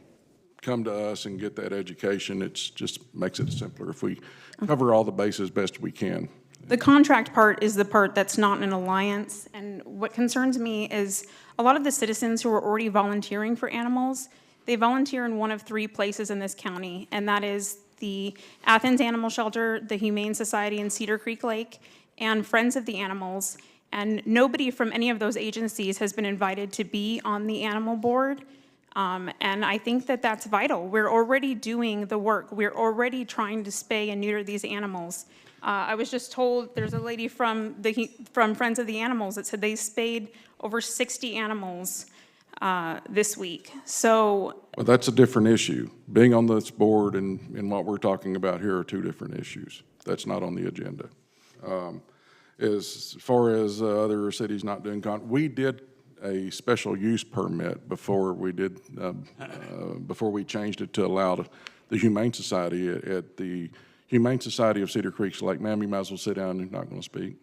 come to us and get that education. It just makes it simpler if we cover all the bases best we can. The contract part is the part that's not an alliance, and what concerns me is a lot of the citizens who are already volunteering for animals, they volunteer in one of 3 places in this county, and that is the Athens Animal Shelter, the Humane Society in Cedar Creek Lake, and Friends of the Animals. And nobody from any of those agencies has been invited to be on the animal board. And I think that that's vital. We're already doing the work. We're already trying to spay and neuter these animals. I was just told there's a lady from Friends of the Animals that said they spayed over 60 animals this week. So, well, that's a different issue. Being on this board and what we're talking about here are 2 different issues. That's not on the agenda. As far as other cities not doing we did a special use permit before we did before we changed it to allow the Humane Society at the Humane Society of Cedar Creek Lake. Ma'am, you might as well sit down. You're not going to speak.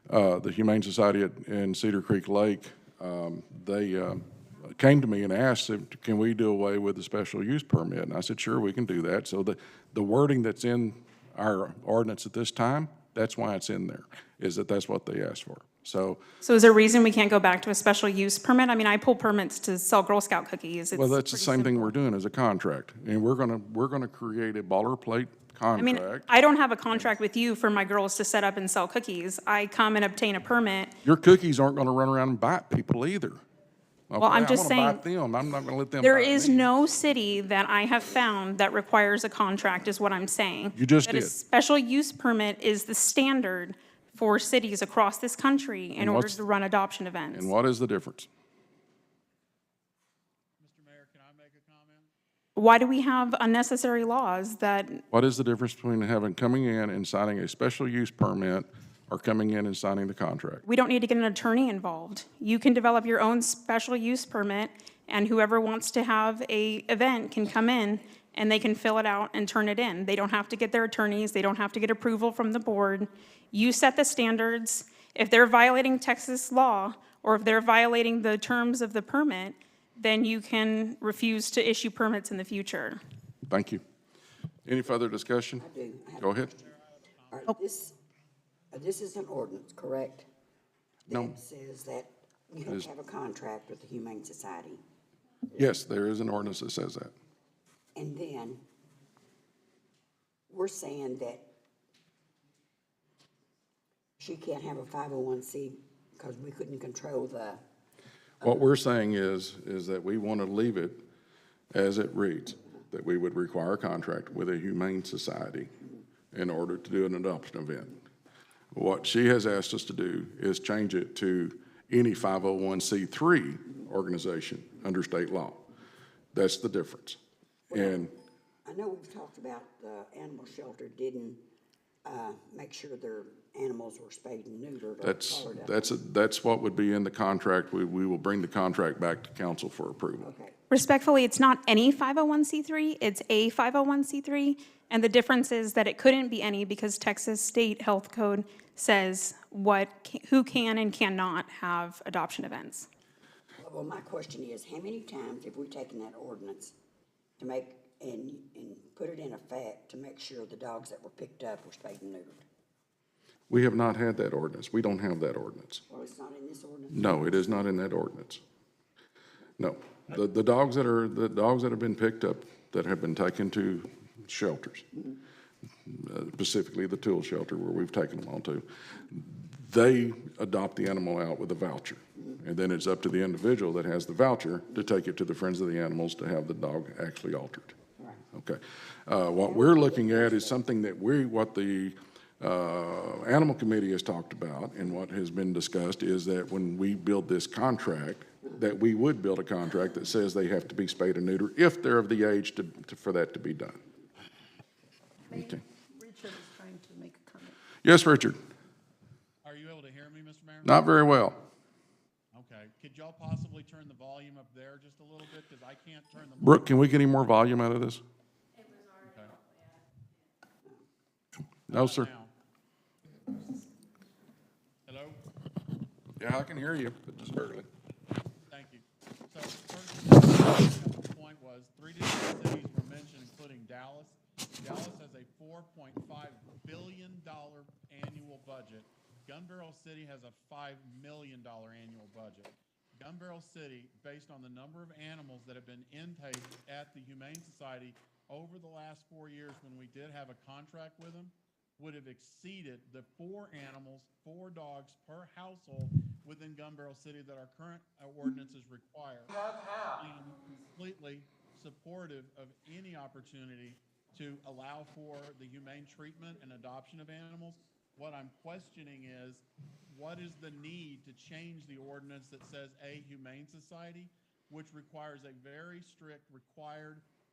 The Humane Society in Cedar Creek Lake, they came to me and asked, can we do away with the special use permit? And I said, sure, we can do that. So the wording that's in our ordinance at this time, that's why it's in there, is that's what they asked for. So is there a reason we can't go back to a special use permit? I mean, I pull permits to sell Girl Scout cookies. Well, that's the same thing we're doing as a contract. And we're gonna create a boilerplate contract. I mean, I don't have a contract with you for my girls to set up and sell cookies. I come and obtain a permit. Your cookies aren't gonna run around and bite people either. Well, I'm just saying, I wanna bite them. I'm not gonna let them there bite is me. no city that I have found that requires a contract, is what I'm saying. You just That a did. special use permit is the standard for cities across this country in order to run adoption events. And what is the difference? Mr. Mayor, can I make a comment? Why do we have unnecessary laws that, What is the difference between coming in and signing a special use permit or coming in and signing the contract? we don't need to get an attorney involved? You can develop your own special use permit, and whoever wants to have a event can come in and they can fill it out and turn it in. They don't have to get their attorneys, they don't have to get approval from the board. You set the standards. If they're violating Texas law, or if they're violating the terms of the permit, then you can refuse to issue permits in the future. Thank you. Any further discussion? I do. I have- Go ahead. All right, this is an ordinance, correct? No. That says that you have to have a contract with the Humane Society. Yes, there is an ordinance that says that. And then we're saying that she can't have a 501c because we couldn't control the, What we're saying is that we want to leave it as it reads, that we would require a contract with a humane society in order to do an adoption event. What she has asked us to do is change it to any 501c3 organization under state law. That's the difference. And I know we've talked about the animal shelter didn't make sure their animals were spayed and neutered or colored up. that's what would be in the contract. We will bring the contract back to council for approval. Okay. Respectfully, it's not any 501c3, it's a 501c3. And the difference is that it couldn't be any because Texas State Health Code says who can and cannot have adoption events. Well, my question is, how many times have we taken that ordinance to make, and put it in effect to make sure the dogs that were picked up were spayed and neutered? We have not had that ordinance. We don't have that ordinance. Well, it's not in this ordinance? No, it is not in that ordinance. No. The dogs that have been picked up, that have been taken to shelters, specifically the Tool Shelter where we've taken them all to, they adopt the animal out with a voucher. And then it's up to the individual that has the voucher to take it to the Friends of the Animals to have the dog actually altered. Okay. What we're looking at is something that what the Animal Committee has talked about and what has been discussed is that when we build this contract, that we would build a contract that says they have to be spayed and neutered if they're of the age for that to be done. Okay. Richard is trying to make a comment. Yes, Richard? Are you able to hear me, Mr. Mayor? Not very well. Okay. Could y'all possibly turn the volume up there just a little bit? Because I can't turn the. Brooke, can we get any more volume out of this? No, sir. Now. Hello? Yeah, I can hear you, but just barely. Thank you. So first point was 3 different cities were mentioned, including Dallas. Dallas has a $4.5 billion annual budget. Gun Barrel City has a $5 million annual budget. Gun Barrel City, based on the number of animals that have been intaked at the Humane Society over the last 4 years when we did have a contract with them, would have exceeded the 4 dogs per household within Gun Barrel City that our current ordinances require. I am completely supportive of any opportunity to allow for the humane treatment and adoption of animals. What I'm questioning is, what is the need to change the ordinance that says a humane society, which requires a very strict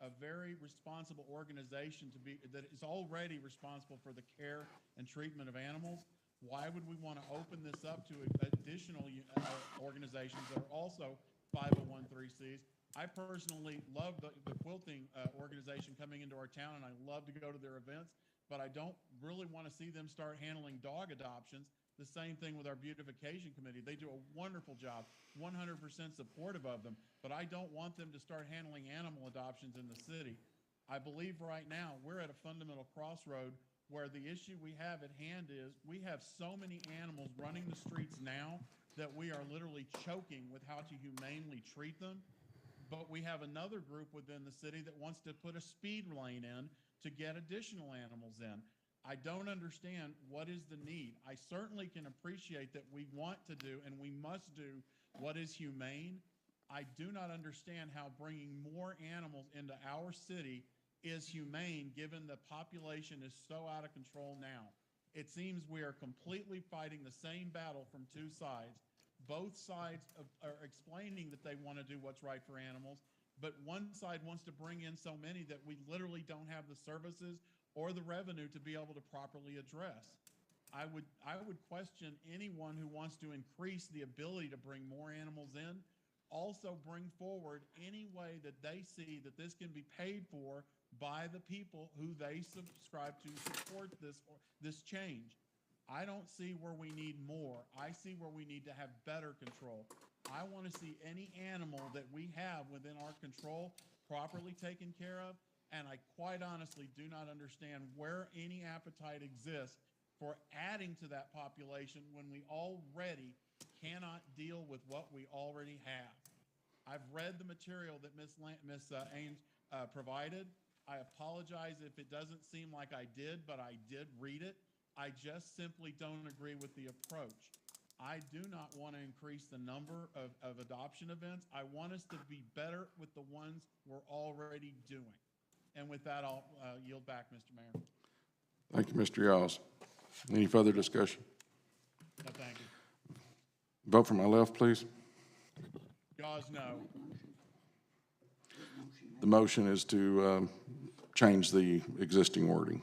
a very responsible organization that is already responsible for the care and treatment of animals? Why would we want to open this up to additional organizations that are also 501(c)(3)s? I personally love the quilting organization coming into our town, and I love to go to their events, but I don't really want to see them start handling dog adoptions. The same thing with our beautification committee. They do a wonderful job, 100% supportive of them, but I don't want them to start handling animal adoptions in the city. I believe right now we're at a fundamental crossroad where the issue we have at hand is we have so many animals running the streets now that we are literally choking with how to humanely treat them. But we have another group within the city that wants to put a speed lane in to get additional animals in. I don't understand what is the need. I certainly can appreciate that we want to do and we must do what is humane. I do not understand how bringing more animals into our city is humane given the population is so out of control now. It seems we are completely fighting the same battle from 2 sides. Both sides are explaining that they want to do what's right for animals, but one side wants to bring in so many that we literally don't have the services or the revenue to be able to properly address. I would question anyone who wants to increase the ability to bring more animals in. Also bring forward any way that they see that this can be paid for by the people who they subscribe to support this change. I don't see where we need more. I see where we need to have better control. I want to see any animal that we have within our control properly taken care of, and I quite honestly do not understand where any appetite exists for adding to that population when we already cannot deal with what we already have. I've read the material that Ms. Ains provided. I apologize if it doesn't seem like I did, but I did read it. I just simply don't agree with the approach. I do not want to increase the number of adoption events. I want us to be better with the ones we're already doing. And with that, I'll yield back, Mr. Mayor. Thank you, Mr. Yawes. Any further discussion? No, thank you. Vote from my left, please. Yaws, no. The motion is to change the existing wording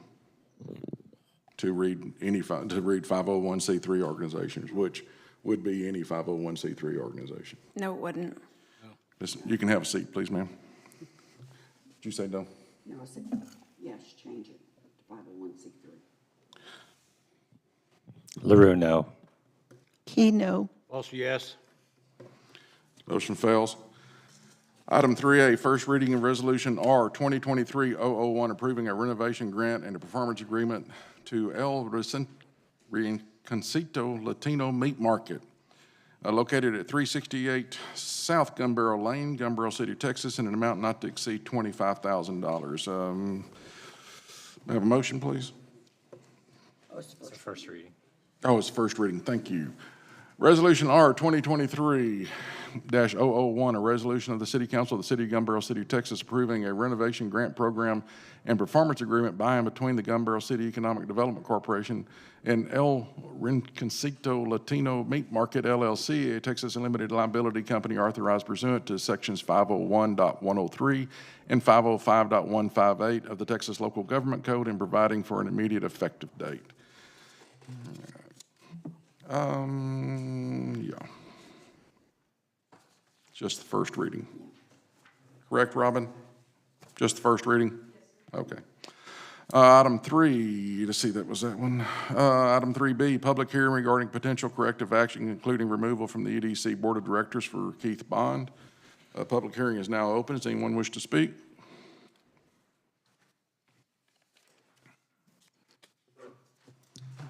to read 501c3 organizations, which would be any 501c3 organization. No, it wouldn't. Listen, you can have a seat, please, ma'am. Did you say no? No, I said, yes, change it to 501c3. LaRue, no. Key, no. Also, yes. Motion fails. Item 3A, first reading of Resolution R 2023-001, approving a renovation grant and a performance agreement to El Rinconcito Latino Meat Market, located at 368 South Gun Barrel Lane, Gun Barrel City, Texas, in an amount not to exceed $25,000. May I have a motion, please? It's the first reading. Oh, it's first reading. Thank you. Resolution R 2023-001, a resolution of the City Council of the City of Gun Barrel City, Texas, approving a renovation grant program and performance agreement by and between the Gun Barrel City Economic Development Corporation and El Rinconcito Latino Meat Market, LLC, a Texas limited liability company authorized pursuant to sections 501.103 and 505.158 of the Texas Local Government Code, and providing for an immediate effective date. Yeah. Just the first reading. Correct, Robin? Just the first reading? Okay. Item 3, let's see, that was that one. Item 3B, public hearing regarding potential corrective action, including removal from the EDC Board of Directors for Keith Bond. Public hearing is now open. Does anyone wish to speak?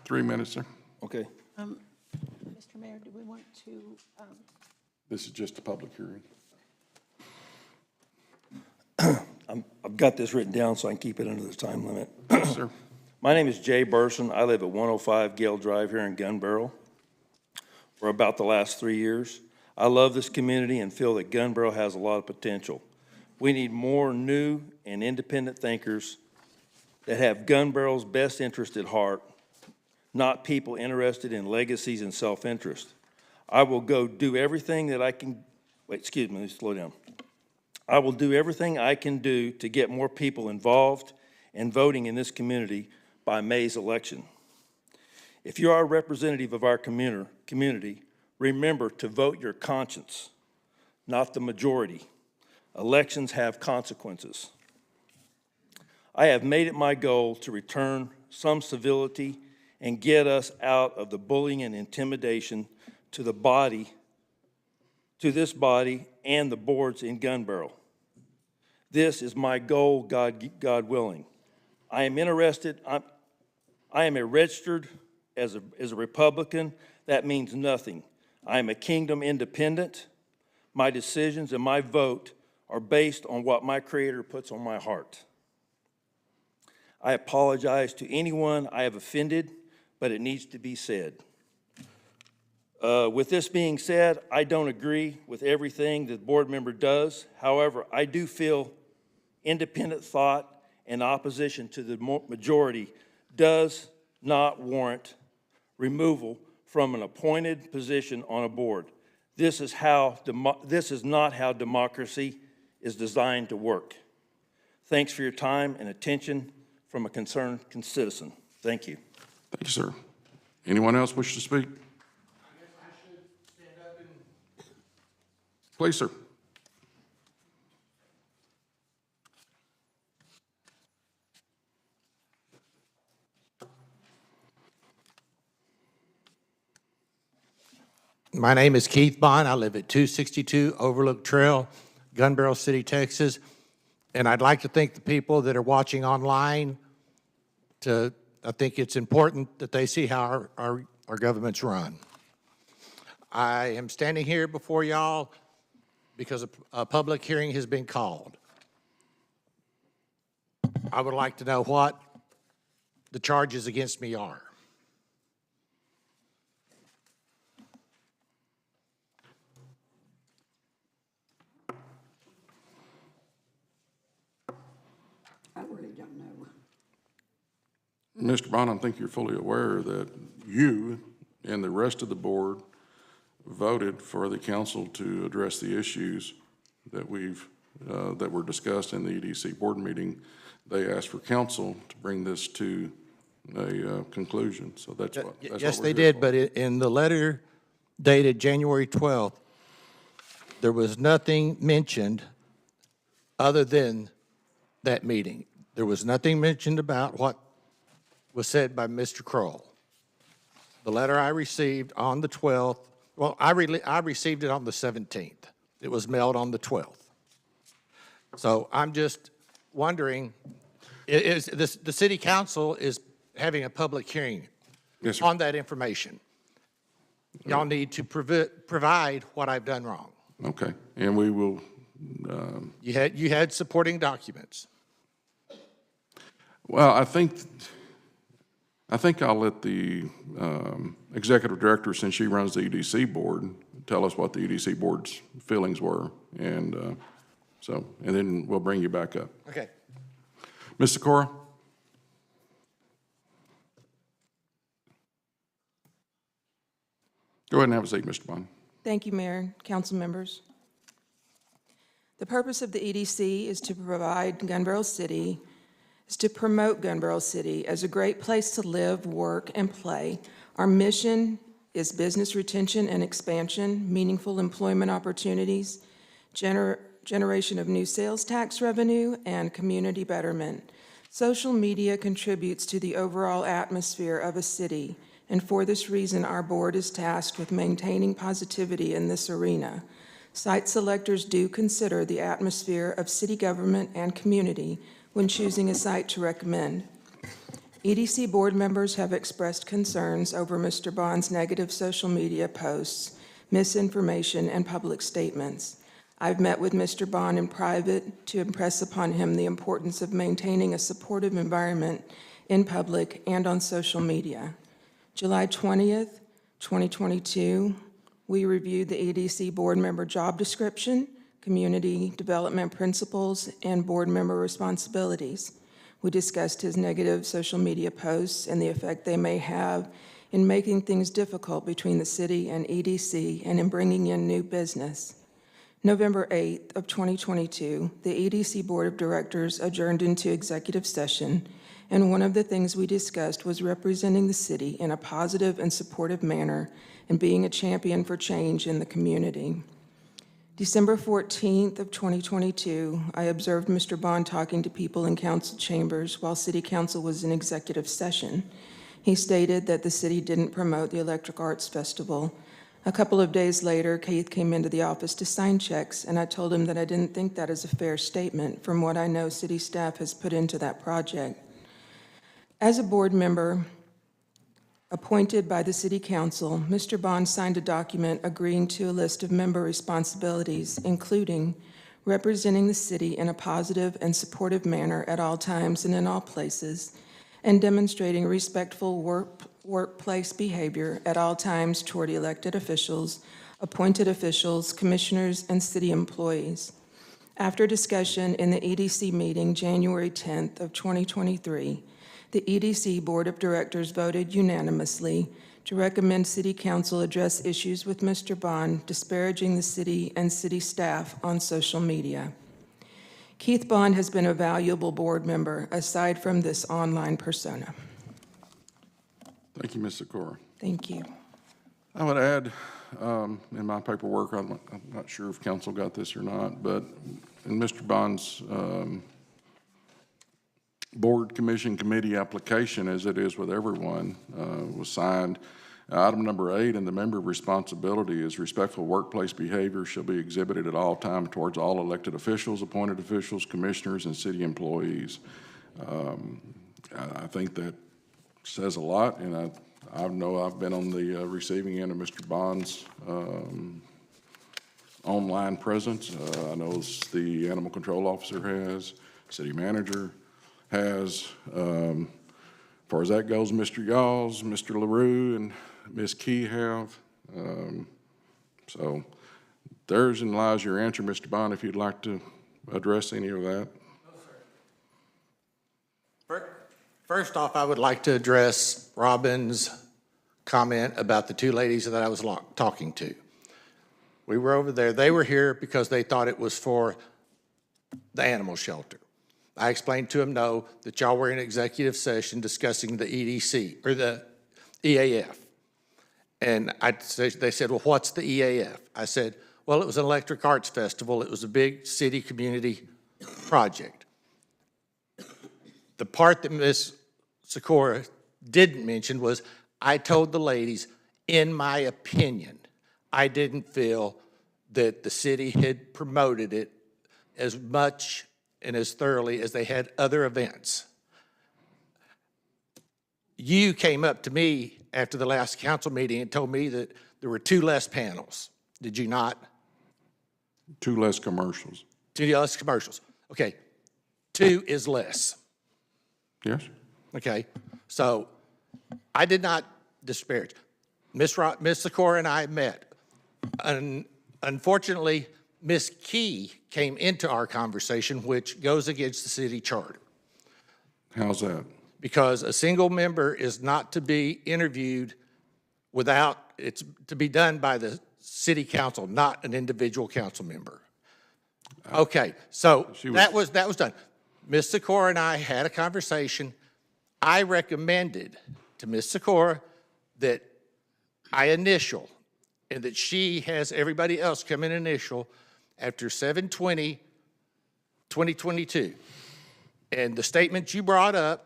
Three minutes, sir. Okay. Mr. Mayor, do we want to, This is just a public hearing. I've got this written down so I can keep it under the time limit. Yes, sir. My name is Jay Burson. I live at 105 Gale Drive here in Gun Barrel for about the last 3 years. I love this community and feel that Gun Barrel has a lot of potential. We need more new and independent thinkers that have Gun Barrel's best interest at heart, not people interested in legacies and self-interest. I will go do everything that I can, wait, excuse me, let me slow down. I will do everything I can do to get more people involved in voting in this community by May's election. If you are a representative of our community, remember to vote your conscience, not the majority. Elections have consequences. I have made it my goal to return some civility and get us out of the bullying and intimidation to this body and the boards in Gun Barrel. This is my goal, God willing. I am interested, I am a registered as a Republican. That means nothing. I am a kingdom independent. My decisions and my vote are based on what my Creator puts on my heart. I apologize to anyone I have offended, but it needs to be said. With this being said, I don't agree with everything the board member does. However, I do feel independent thought and opposition to the majority does not warrant removal from an appointed position on a board. This is not how democracy is designed to work. Thanks for your time and attention from a concerned citizen. Thank you. Thank you, sir. Anyone else wish to speak? Please, sir. My name is Keith Bond. I live at 262 Overlook Trail, Gun Barrel City, Texas. And I'd like to thank the people that are watching online. I think it's important that they see how our government's run. I am standing here before y'all because a public hearing has been called. I would like to know what the charges against me are. I really don't know. Mr. Bond, I think you're fully aware that you and the rest of the board voted for the council to address the issues that that were discussed in the EDC board meeting. They asked for council to bring this to a conclusion, so that's what Yes, we're they here did, for. but in the letter dated January 12th, there was nothing mentioned other than that meeting. There was nothing mentioned about what was said by Mr. Kroll. The letter I received on the 12th, well, I received it on the 17th. It was mailed on the 12th. So I'm just wondering, the city council is having a public hearing Yes, sir. on that information. Y'all need to provide what I've done wrong. Okay, and we will, You had supporting documents. well, I think I'll let the executive director, since she runs the EDC board, tell us what the EDC board's feelings were, and and then we'll bring you back up. Okay. Ms. Sikora? Go ahead and have a seat, Mr. Bond. Thank you, Mayor, council members. The purpose of the EDC is to promote Gun Barrel City as a great place to live, work, and play. Our mission is business retention and expansion, meaningful employment opportunities, generation of new sales tax revenue, and community betterment. Social media contributes to the overall atmosphere of a city, and for this reason, our board is tasked with maintaining positivity in this arena. Site selectors do consider the atmosphere of city government and community when choosing a site to recommend. EDC board members have expressed concerns over Mr. Bond's negative social media posts, misinformation, and public statements. I've met with Mr. Bond in private to impress upon him the importance of maintaining a supportive environment in public and on social media. July 20th, 2022, we reviewed the EDC board member job description, community development principles, and board member responsibilities. We discussed his negative social media posts and the effect they may have in making things difficult between the city and EDC and in bringing in new business. November 8th of 2022, the EDC Board of Directors adjourned into executive session, and one of the things we discussed was representing the city in a positive and supportive manner and being a champion for change in the community. December 14th of 2022, I observed Mr. Bond talking to people in council chambers while City Council was in executive session. He stated that the city didn't promote the Electric Arts Festival. A couple of days later, Keith came into the office to sign checks, and I told him that I didn't think that is a fair statement from what I know city staff has put into that project. As a board member appointed by the City Council, Mr. Bond signed a document agreeing to a list of member responsibilities, including representing the city in a positive and supportive manner at all times and in all places, and demonstrating respectful workplace behavior at all times toward elected officials, appointed officials, commissioners, and city employees. After discussion in the EDC meeting January 10th of 2023, the EDC Board of Directors voted unanimously to recommend City Council address issues with Mr. Bond disparaging the city and city staff on social media. Keith Bond has been a valuable board member aside from this online persona. Thank you, Ms. Sikora. Thank you. I would add, in my paperwork, I'm not sure if council got this or not, but in Mr. Bond's board, commission, committee application, as it is with everyone, was signed. Item number 8, and the member responsibility is respectful workplace behavior shall be exhibited at all times towards all elected officials, appointed officials, commissioners, and city employees. I think that says a lot, and I know I've been on the receiving end of Mr. Bond's online presence. I know the animal control officer has, city manager has. As far as that goes, Mr. Yalls, Mr. LaRue, and Ms. Key have. So therein lies your answer, Mr. Bond, if you'd like to address any of that. First off, I would like to address Robin's comment about the two ladies that I was talking to. We were over there. They were here because they thought it was for the animal shelter. I explained to them, no, that y'all were in executive session discussing the EDC, or the EAF. And they said, well, what's the EAF? I said, well, it was an electric arts festival. It was a big city community project. The part that Ms. Sikora didn't mention was, I told the ladies, in my opinion, I didn't feel that the city had promoted it as much and as thoroughly as they had other events. You came up to me after the last council meeting and told me that there were 2 less panels. Did you not? 2 less commercials. 2 less commercials. Okay, 2 is less. Yes? Okay, so I did not disparage. Ms. Sikora and I met. Unfortunately, Ms. Key came into our conversation, which goes against the city charter. How's that? Because a single member is not to be interviewed without, it's to be done by the city council, not an individual council member. Okay, so that was done. Ms. Sikora and I had a conversation. I recommended to Ms. Sikora that I initial, and that she has everybody else come in initial after 7/20/2022. And the statement you brought up,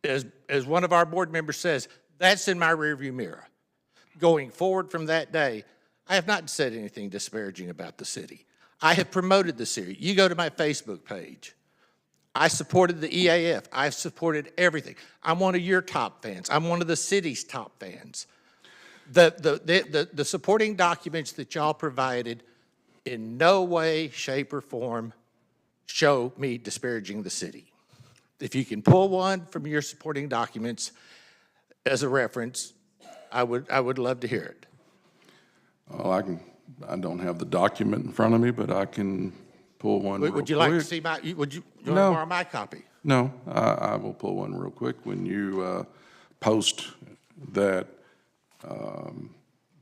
as one of our board members says, that's in my rearview mirror. Going forward from that day, I have not said anything disparaging about the city. I have promoted the city. You go to my Facebook page. I supported the EAF. I've supported everything. I'm one of your top fans. I'm one of the city's top fans. The supporting documents that y'all provided in no way, shape, or form show me disparaging the city. If you can pull one from your supporting documents as a reference, I would love to hear it. Well, I don't have the document in front of me, but I can pull one real quick. Would you like to see my, would you want to borrow my copy? No, I will pull one real quick. When you post that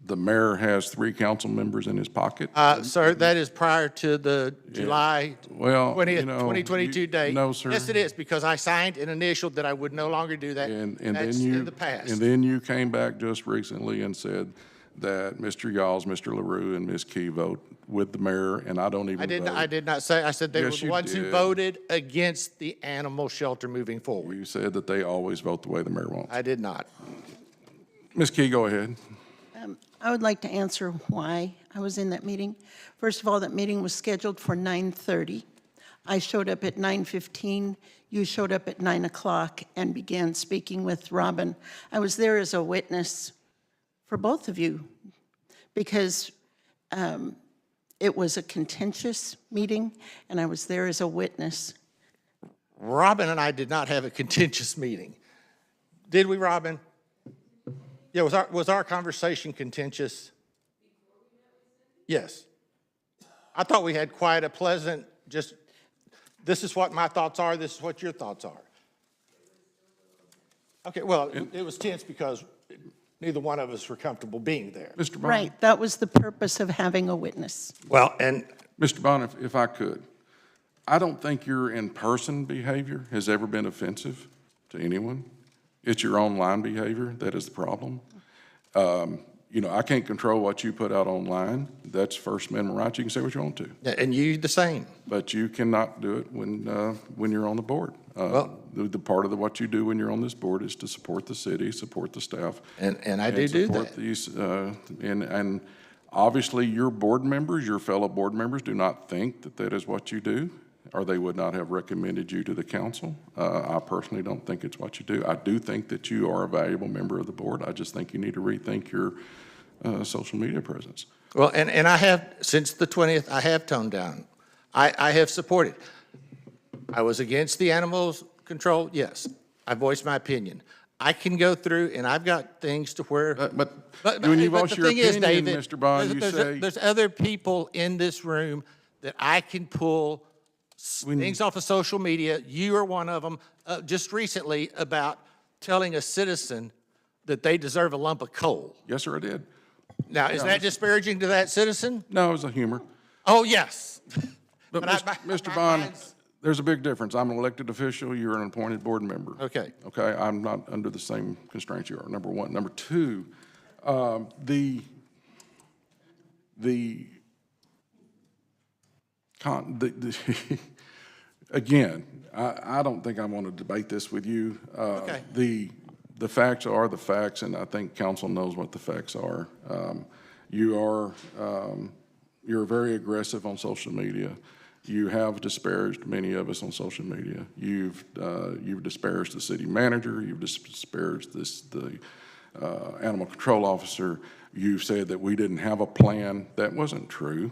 the mayor has 3 council members in his pocket. Sir, that is prior to the July 20th, 2022 date. No, sir. Yes, it is, because I signed an initial that I would no longer do that. And That's then you, in the past. and then you came back just recently and said that Mr. Yalls, Mr. LaRue, and Ms. Key vote with the mayor, and I don't even vote. I did not say, I said they were Yes, the you ones who did. voted against the animal shelter moving forward. You said that they always vote the way the mayor wants. I did not. Ms. Key, go ahead. I would like to answer why I was in that meeting. First of all, that meeting was scheduled for 9:30. I showed up at 9:15. You showed up at 9 o'clock and began speaking with Robin. I was there as a witness for both of you because it was a contentious meeting, and I was there as a witness. Robin and I did not have a contentious meeting. Did we, Robin? Yeah, was our conversation contentious? Yes. I thought we had quite a pleasant, just, this is what my thoughts are, this is what your thoughts are. Okay, well, it was tense because neither one of us were comfortable being there. Mr. Bond? Right, that was the purpose of having a witness. Well, and Mr. Bond, if I could, I don't think your in-person behavior has ever been offensive to anyone. It's your online behavior that is the problem. You know, I can't control what you put out online. That's First Amendment rights. You can say what you want to. and you the same. But you cannot do it when you're on the board. Well- The part of what you do when you're on this board is to support the city, support the staff. And I do support that. these, and obviously your board members, your fellow board members do not think that that is what you do, or they would not have recommended you to the council. I personally don't think it's what you do. I do think that you are a valuable member of the board. I just think you need to rethink your social media presence. Well, and I have, since the 20th, I have toned down. I have supported. I was against the animals control, yes. I voiced my opinion. I can go through, and I've got things to where. But when you voice the your thing is, opinion, David, Mr. Bond, you say. there's other people in this room that I can pull things off of social media. You are one of them, just recently about telling a citizen that they deserve a lump of coal. Yes, sir, I did. Now, is that disparaging to that citizen? No, it was a humor. Oh, yes. But Mr. Bond, there's a big difference. I'm an elected official, you're an appointed board member. Okay. Okay, I'm not under the same constraints you are, number one. Number two, again, I don't think I want to debate this with you. Okay. The facts are the facts, and I think council knows what the facts are. You're very aggressive on social media. You have disparaged many of us on social media. You've disparaged the city manager. You've disparaged the animal control officer. You've said that we didn't have a plan. That wasn't true.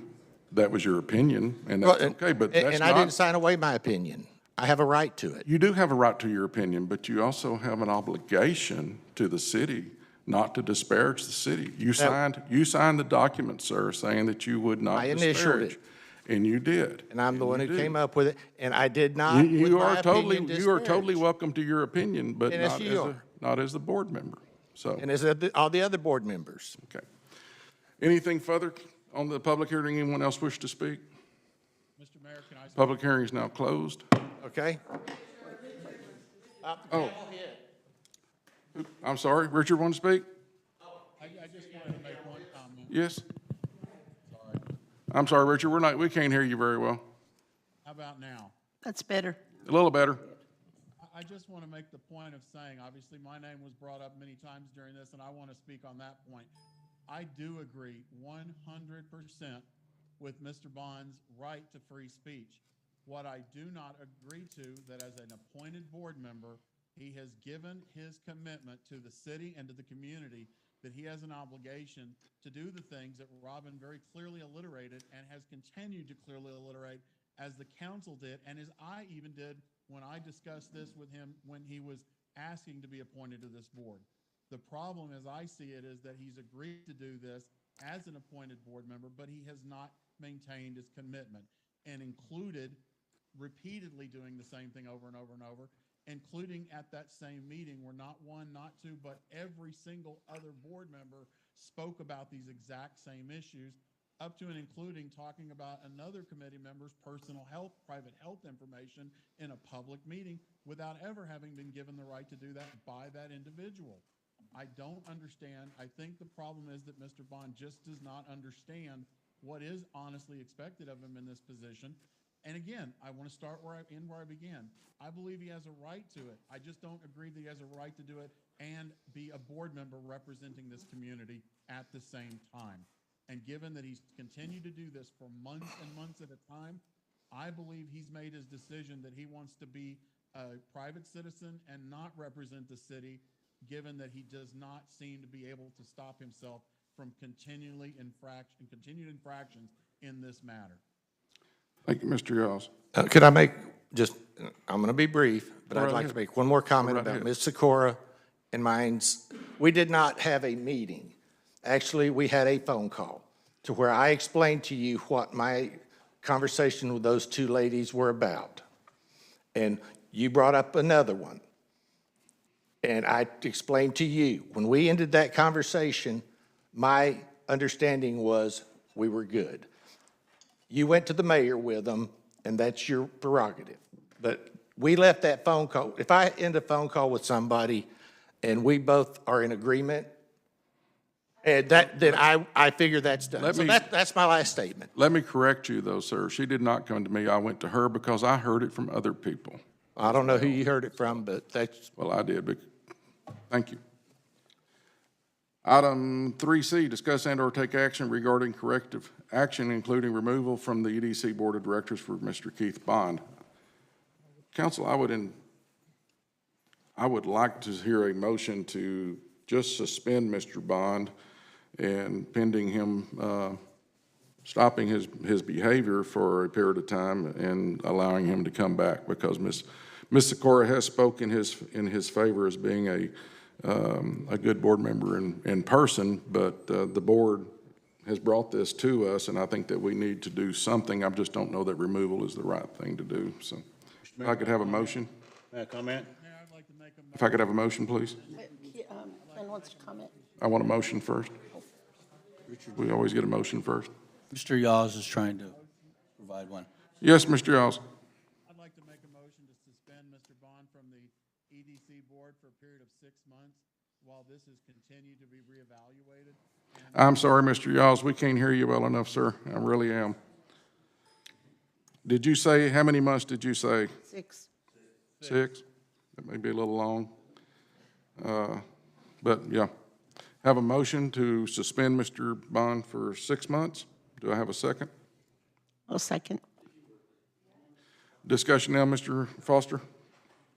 That was your opinion, and that's okay, but that's not. And I didn't sign away my opinion. I have a right to it. You do have a right to your opinion, but you also have an obligation to the city not to disparage the city. You signed the document, sir, saying that you would not I initialed disparage. it. And you did. And I'm the one who did. came up with it, and I did not, with You my are totally, opinion, you are disparage. totally welcome to your opinion, but And yes, you are. not as the board member, so. And as all the other board members. Okay. Anything further on the public hearing? Anyone else wish to speak? Mr. Mayor, can I speak? Public hearing is now closed. Okay? Oh. I'm sorry, Richard want to speak? I just wanted to make one comment. Yes? I'm sorry, Richard, we can't hear you very well. How about now? That's better. A little better. I just want to make the point of saying, obviously, my name was brought up many times during this, and I want to speak on that point. I do agree 100% with Mr. Bond's right to free speech. What I do not agree to, that as an appointed board member, he has given his commitment to the city and to the community that he has an obligation to do the things that Robin very clearly alliterated and has continued to clearly alliterate as the council did, and as I even did when I discussed this with him when he was asking to be appointed to this board. The problem, as I see it, is that he's agreed to do this as an appointed board member, but he has not maintained his commitment and included repeatedly doing the same thing over and over and over, including at that same meeting where not one, not two, but every single other board member spoke about these exact same issues, up to and including talking about another committee member's personal health, private health information in a public meeting without ever having been given the right to do that by that individual. I don't understand. I think the problem is that Mr. Bond just does not understand what is honestly expected of him in this position. And again, I want to start where I began. I believe he has a right to it. I just don't agree that he has a right to do it and be a board member representing this community at the same time. And given that he's continued to do this for months and months at a time, I believe he's made his decision that he wants to be a private citizen and not represent the city, given that he does not seem to be able to stop himself from continued infractions in this matter. Thank you, Mr. Yos. Could I make I'm going to be brief, but Go I'd right like ahead. to make one more comment Go right about ahead. Ms. Sikora and mine's. We did not have a meeting. Actually, we had a phone call to where I explained to you what my conversation with those two ladies were about. And you brought up another one. And I explained to you, when we ended that conversation, my understanding was we were good. You went to the mayor with them, and that's your prerogative. But we left that phone call. If I end a phone call with somebody and we both are in agreement, and then I figure that's done. So that's my last statement. Let me correct you, though, sir. She did not come to me. I went to her because I heard it from other people. I don't know who you heard it from, but that's. Well, I did, but thank you. Item 3C, discuss and/or take action regarding corrective action, including removal from the EDC Board of Directors for Mr. Keith Bond. Council, I would like to hear a motion to just suspend Mr. Bond and pending him stopping his behavior for a period of time and allowing him to come back, because Ms. Sikora has spoken in his favor as being a good board member in person, but the board has brought this to us, and I think that we need to do something. I just don't know that removal is the right thing to do, so. If I could have a motion, May I comment? if I could have a motion, please. Glenn wants to comment. I want a motion first. We always get a motion first. Mr. Yaws is trying to provide one. Yes, Mr. Yawls. I'd like to make a motion to suspend Mr. Bond from the EDC board for a period of 6 months while this is continued to be reevaluated. I'm sorry, Mr. Yawls, we can't hear you well enough, sir. I really am. Did you say, how many months did you say? 6. 6? That may be a little long. But, yeah. Have a motion to suspend Mr. Bond for 6 months. Do I have a second? I'll second. Discussion now, Mr. Foster?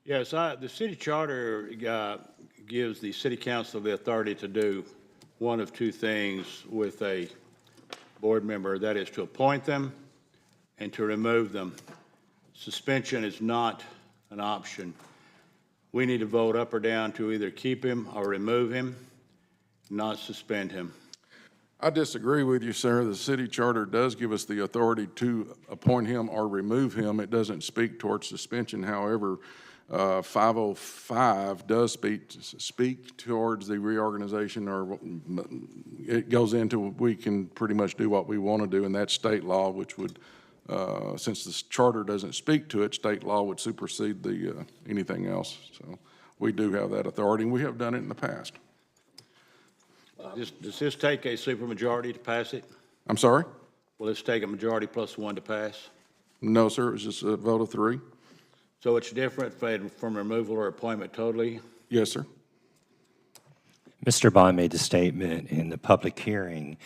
Yes, the city charter gives the city council the authority to do one of two things with a board member. That is to appoint them and to remove them. Suspension is not an option. We need to vote up or down to either keep him or remove him, not suspend him. I disagree with you, sir. The city charter does give us the authority to appoint him or remove him. It doesn't speak towards suspension. However, 505 does speak towards the reorganization, or it goes into, we can pretty much do what we want to do, and that's state law, which would, since the charter doesn't speak to it, state law would supersede the anything else. So we do have that authority, and we have done it in the past. Does this take a supermajority to pass it? I'm sorry? Will this take a majority plus one to pass? No, sir. It was just a vote of 3. So it's different from removal or appointment totally? Yes, sir. Mr. Bond made the statement in the public hearing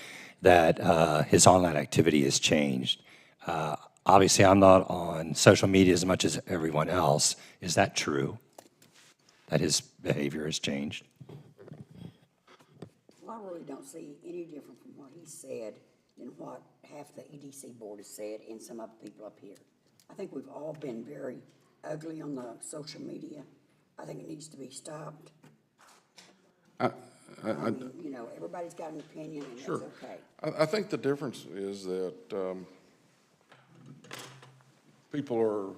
that his online activity has changed. Obviously, I'm not on social media as much as everyone else. Is that true, that his behavior has changed? Well, I really don't see any different from what he said than what half the EDC board has said and some other people up here. I think we've all been very ugly on the social media. I think it needs to be stopped. I mean, you know, everybody's got an opinion, and that's Sure. okay. I think the difference is that people are,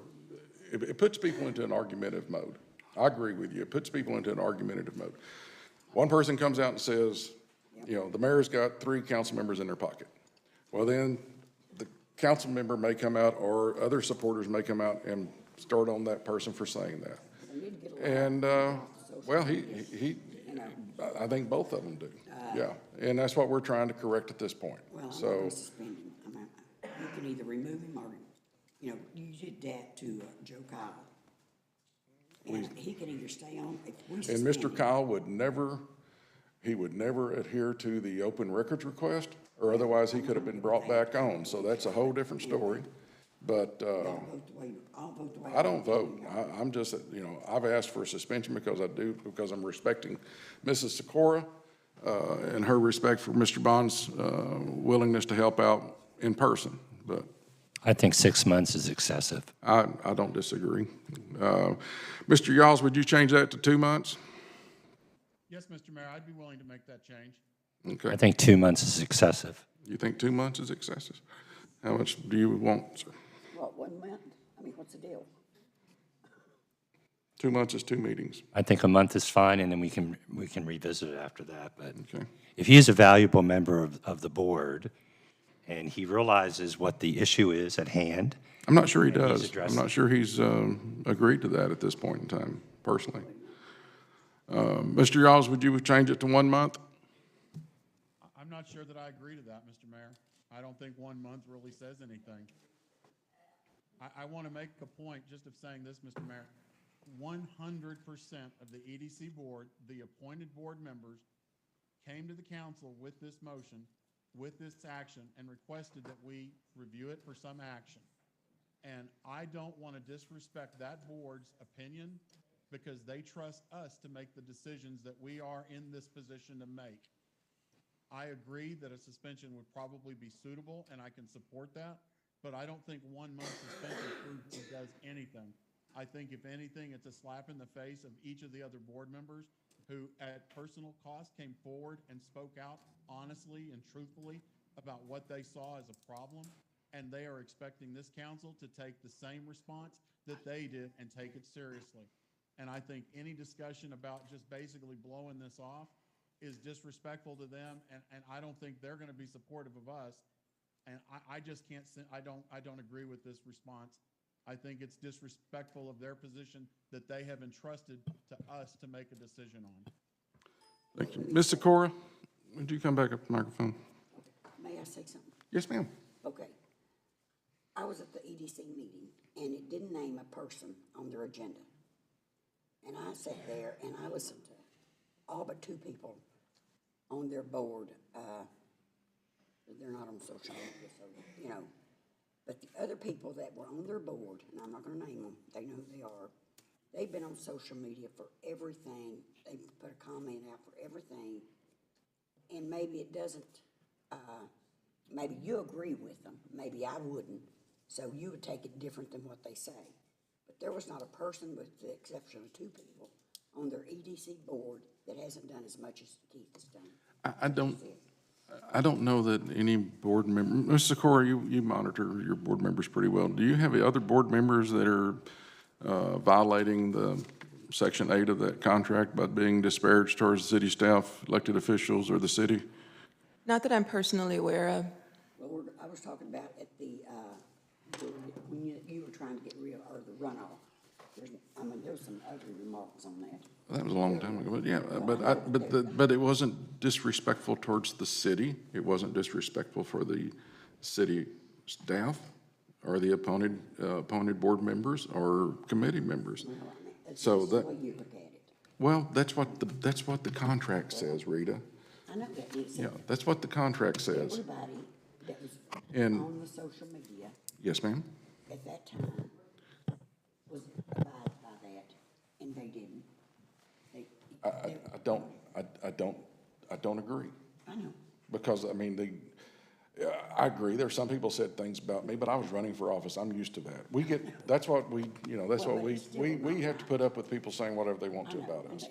it puts people into an argumentative mode. I agree with you. It puts people into an argumentative mode. One person comes out and says, you know, the mayor's got 3 council members in their pocket. Well, then the council member may come out, or other supporters may come out and start on that person for saying that. And, well, I think both of them do. Yeah. And that's what we're trying to correct at this point. Well, I'm not So, gonna suspend him. You can either remove him or, you know, you did that to Joe Kyle. And he can either stay on, if we and suspend Mr. him. Kyle would never adhere to the open records request, or otherwise he could have been brought back on. So that's a whole different story. But, I'll vote the way, I'll vote the way. I don't vote. I'm just, you know, I've asked for a suspension because I'm respecting Mrs. Sikora, and her respect for Mr. Bond's, willingness to help out in person. But I think 6 months is excessive. I don't disagree. Mr. Yawls, would you change that to 2 months? Yes, Mr. Mayor, I'd be willing to make that change. Okay. I think 2 months is excessive. You think 2 months is excessive? How much do you want, sir? What, 1 month? I mean, what's the deal? 2 months is 2 meetings. I think a month is fine, and then we can revisit it after that. But Okay. if he is a valuable member of the board, and he realizes what the issue is at hand. I'm not sure he and he's does. I'm addressing not sure he's agreed to that at this point in time, personally. Mr. Yawls, would you change it to 1 month? I'm not sure that I agree to that, Mr. Mayor. I don't think 1 month really says anything. I want to make a point just of saying this, Mr. Mayor. 100% of the EDC board, the appointed board members, came to the council with this motion, with this action, and requested that we review it for some action. And I don't want to disrespect that board's opinion because they trust us to make the decisions that we are in this position to make. I agree that a suspension would probably be suitable, and I can support that, but I don't think 1 month suspension does anything. I think if anything, it's a slap in the face of each of the other board members who at personal cost came forward and spoke out honestly and truthfully about what they saw as a problem, and they are expecting this council to take the same response that they did and take it seriously. And I think any discussion about just basically blowing this off is disrespectful to them, and I don't think they're gonna be supportive of us. And I just can't, I don't agree with this response. I think it's disrespectful of their position that they have entrusted to us to make a decision on. Thank you. Ms. Sikora, would you come back up to the microphone? May I say something? Yes, ma'am. Okay. I was at the EDC meeting, and it didn't name a person on their agenda. And I sat there and I listened to all but two people on their board. They're not on social media, so, you know. But the other people that were on their board, and I'm not gonna name them, they know who they are, they've been on social media for everything. They put a comment out for everything. And maybe it doesn't, maybe you agree with them, maybe I wouldn't. So you would take it different than what they say. But there was not a person, with the exception of two people, on their EDC board that hasn't done as much as Keith has done. I don't know that any board member, Ms. Sikora, you monitor your board members pretty well. Do you have other board members that are violating the Section 8 of that contract by being disparaged towards the city staff, elected officials, or the city? Not that I'm personally aware of. Well, I was talking about at the, when you were trying to get rid of, or the runoff. There was some ugly remarks on that. That was a long time ago, but yeah, but it wasn't disrespectful towards the city. It wasn't disrespectful for the city staff or the appointed board members or committee members. So that, That's the way you look at it. well, that's what the contract says, Rita. I know that it Yeah, said that's what the contract says. everybody that was And- on the social media Yes, ma'am? at that time was abide by that, and they didn't. I don't agree. I know. Because, I mean, I agree, there's some people said things about me, but I was running for office, I'm used to that. That's what we have to put up with people saying whatever they want to about us.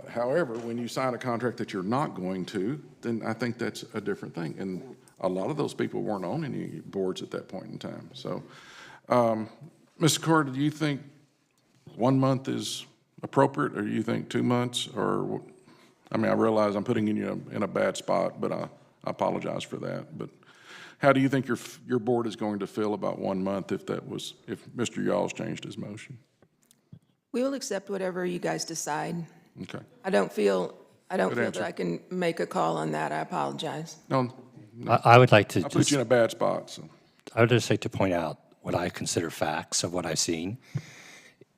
However, when you sign a contract that you're not going to, then I think that's a different thing. And a lot of those people weren't on any boards at that point in time, so. Mr. Carter, do you think 1 month is appropriate, or do you think 2 months, or, I mean, I realize I'm putting you in a bad spot, but I apologize for that. But how do you think your board is going to feel about 1 month if Mr. Yawls changed his motion? We will accept whatever you guys decide. Okay. I don't feel Good that answer. I can make a call on that. I apologize. No, I would like to I put you in a bad spot, so. I would just like to point out what I consider facts of what I've seen.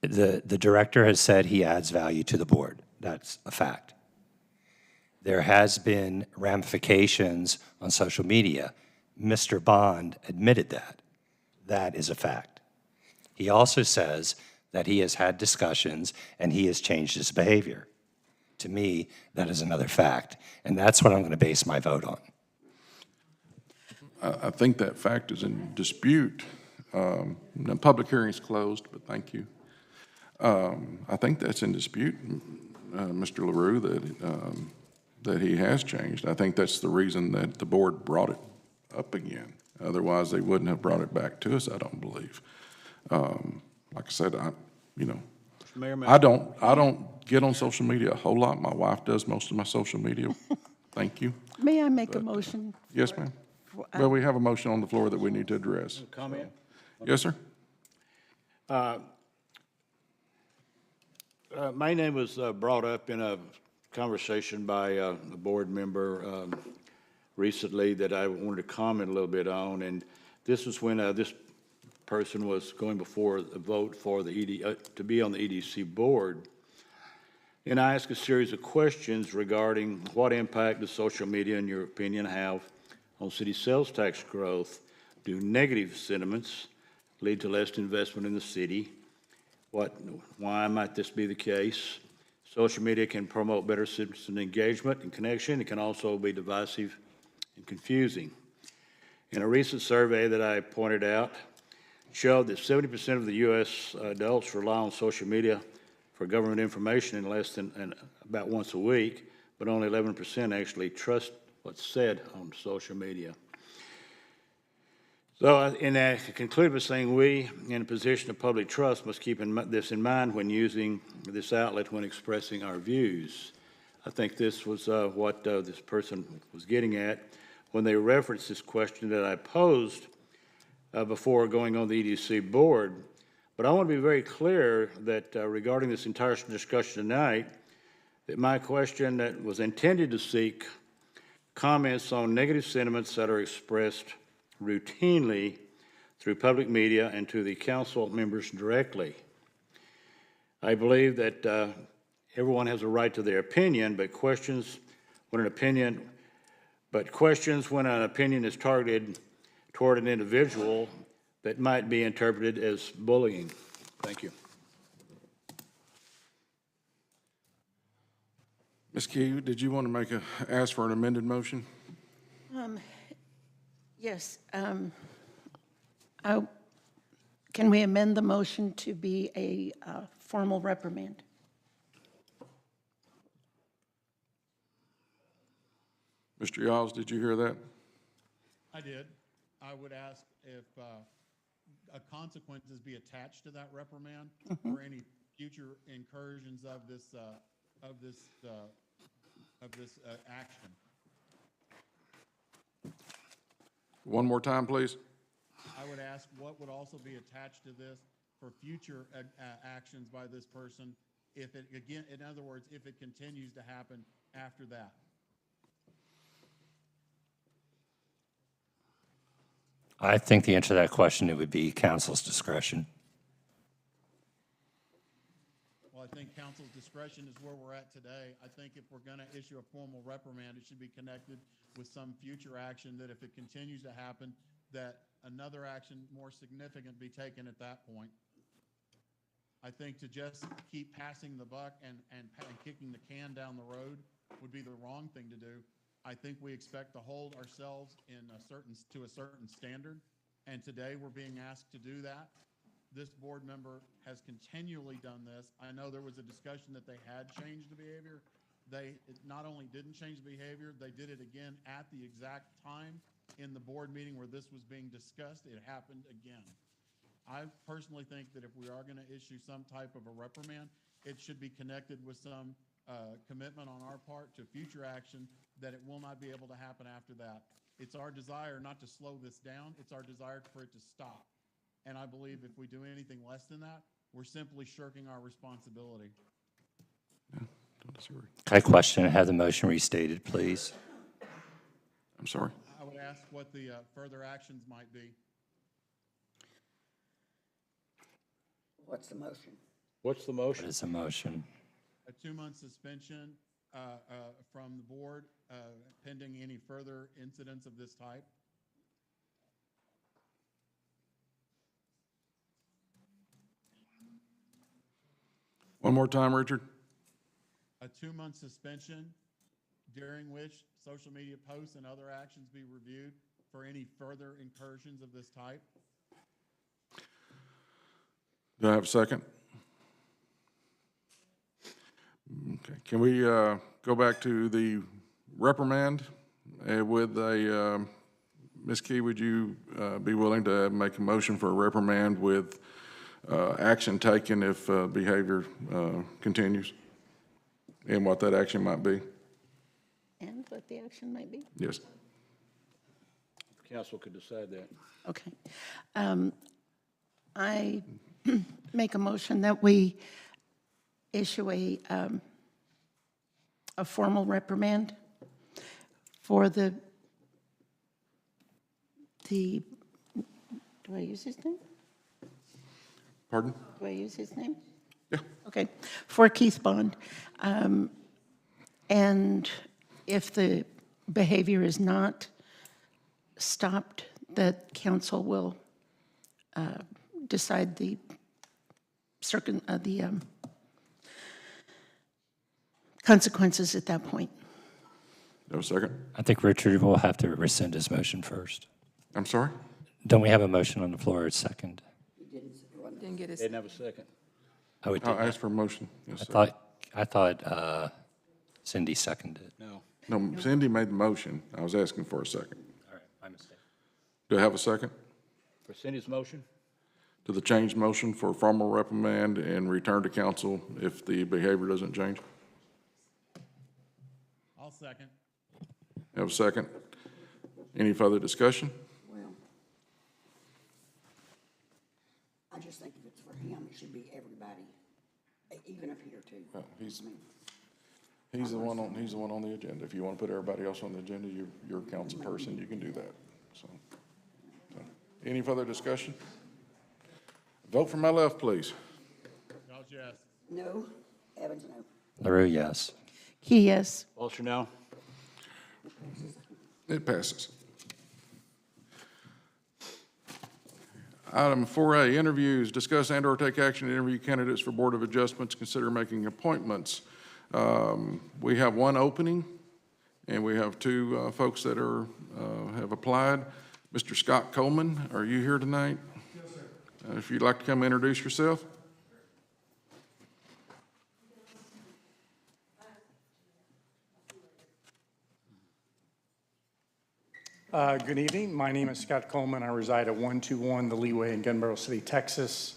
The director has said he adds value to the board. That's a fact. There has been ramifications on social media. Mr. Bond admitted that. That is a fact. He also says that he has had discussions and he has changed his behavior. To me, that is another fact, and that's what I'm going to base my vote on. I think that fact is in dispute. The public hearing is closed, but thank you. I think that's in dispute, Mr. LaRue, that he has changed. I think that's the reason that the board brought it up again. Otherwise, they wouldn't have brought it back to us, I don't believe. Like I said, I don't get on social media a whole lot. My wife does most of my social media. Thank you. May I make a motion? Yes, ma'am. Well, we have a motion on the floor that we need to address. Comment? Yes, sir? My name was brought up in a conversation by a board member recently that I wanted to comment a little bit on, and this was when this person was going before a vote for the to be on the EDC board. And I asked a series of questions regarding what impact does social media, in your opinion, have on city sales tax growth? Do negative sentiments lead to less investment in the city? Why might this be the case? Social media can promote better citizen engagement and connection. It can also be divisive and confusing. In a recent survey that I pointed out, showed that 70% of the U.S. adults rely on social media for government information in less than about once a week, but only 11% actually trust what's said on social media. So, to conclude by saying we, in a position of public trust, must keep this in mind when using this outlet when expressing our views. I think this was what this person was getting at when they referenced this question that I posed before going on the EDC board. But I want to be very clear that regarding this entire discussion tonight, that my question that was intended to seek comments on negative sentiments that are expressed routinely through public media and to the council members directly. I believe that everyone has a right to their opinion, but questions when an opinion is targeted toward an individual that might be interpreted as bullying. Thank you. Ms. Key, did you want to ask for an amended motion? Yes. Can we amend the motion to be a formal reprimand? Mr. Yawls, did you hear that? I did. I would ask if consequences be attached to that reprimand for any future incursions of this action. One more time, please. I would ask what would also be attached to this for future actions by this person if it, again, in other words, if it continues to happen after that. I think the answer to that question, it would be council's discretion. Well, I think council's discretion is where we're at today. I think if we're going to issue a formal reprimand, it should be connected with some future action that if it continues to happen, that another action more significant be taken at that point. I think to just keep passing the buck and kicking the can down the road would be the wrong thing to do. I think we expect to hold ourselves to a certain standard, and today we're being asked to do that. This board member has continually done this. I know there was a discussion that they had changed the behavior. They not only didn't change the behavior, they did it again at the exact time in the board meeting where this was being discussed. It happened again. I personally think that if we are going to issue some type of a reprimand, it should be connected with some commitment on our part to future action that it will not be able to happen after that. It's our desire not to slow this down. It's our desire for it to stop. And I believe if we do anything less than that, we're simply shirking our responsibility. Don't disagree. Can I question and have the motion restated, please? I'm sorry. I would ask what the further actions might be. What's the motion? What's the What motion? is the motion? A 2-month suspension from the board pending any further incidents of this type. One more time, Richard. A 2-month suspension during which social media posts and other actions be reviewed for any further incursions of this type. Do I have a second? Okay. Can we go back to the reprimand with a, Ms. Key, would you be willing to make a motion for a reprimand with action taken if behavior continues? And what that action might be? And what the action might be? Yes. Council could decide that. Okay. I make a motion that we issue a formal reprimand for the, do I use his name? Pardon? Do I use his name? Yeah. Okay, for Keith Bond. And if the behavior is not stopped, that council will decide the consequences at that point. No second? I think Richard will have to rescind his motion first. I'm sorry? Don't we have a motion on the floor second? Didn't get his, Didn't have a second. Oh, it I'll did. ask for a motion. Yes, sir. I thought Cindy seconded it. No. No, Cindy made the motion. I was asking for a second. All right, my mistake. Do I have a second For Cindy's motion? to the change motion for formal reprimand and return to council if the behavior doesn't change? I'll second. Have a second? Any further discussion? Well, I just think if it's for him, it should be everybody, even up here too. Well, he's the one on the agenda. If you want to put everybody else on the agenda, you're a council person, you can do that, so. Any further discussion? Vote for my left, please. Welch, yes. No, Evans, no. LaRue, yes. Key, yes. Wiltshire, no. It passes. Item 4A, interviews, discuss and/or take action to interview candidates for Board of Adjustments, consider making appointments. We have one opening, and we have two folks that have applied. Mr. Scott Coleman, are you here tonight? Yes, sir. If you'd like to come introduce yourself. Good evening. My name is Scott Coleman. I reside at 121 The Leeway in Gunboro City, Texas.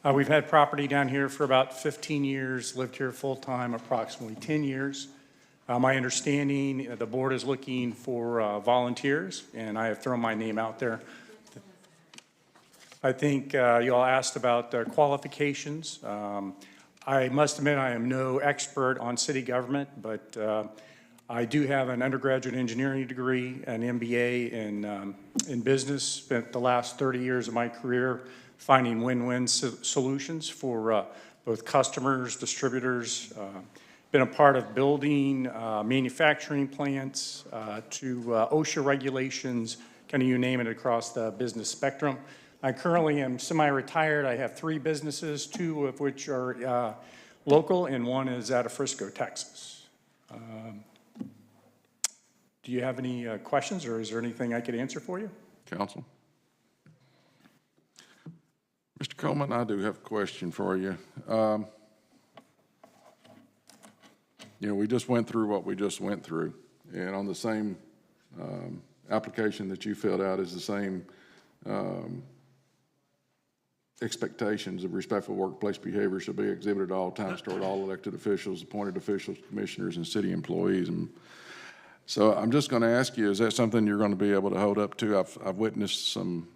We've had property down here for about 15 years, lived here full-time approximately 10 years. My understanding, the board is looking for volunteers, and I have thrown my name out there. I think you all asked about qualifications. I must admit I am no expert on city government, but I do have an undergraduate engineering degree, an MBA in business, spent the last 30 years of my career finding win-win solutions for both customers, distributors, been a part of building manufacturing plants to OSHA regulations, kind of you name it, across the business spectrum. I currently am semi-retired. I have 3 businesses, 2 of which are local, and 1 is out of Frisco, Texas. Do you have any questions, or is there anything I could answer for you? Council. Mr. Coleman, I do have a question for you. We just went through what we just went through, and on the same application that you filled out is the same expectations of respectful workplace behavior should be exhibited at all times toward all elected officials, appointed officials, commissioners, and city employees. And so I'm just going to ask you, is that something you're going to be able to hold up to? I've witnessed some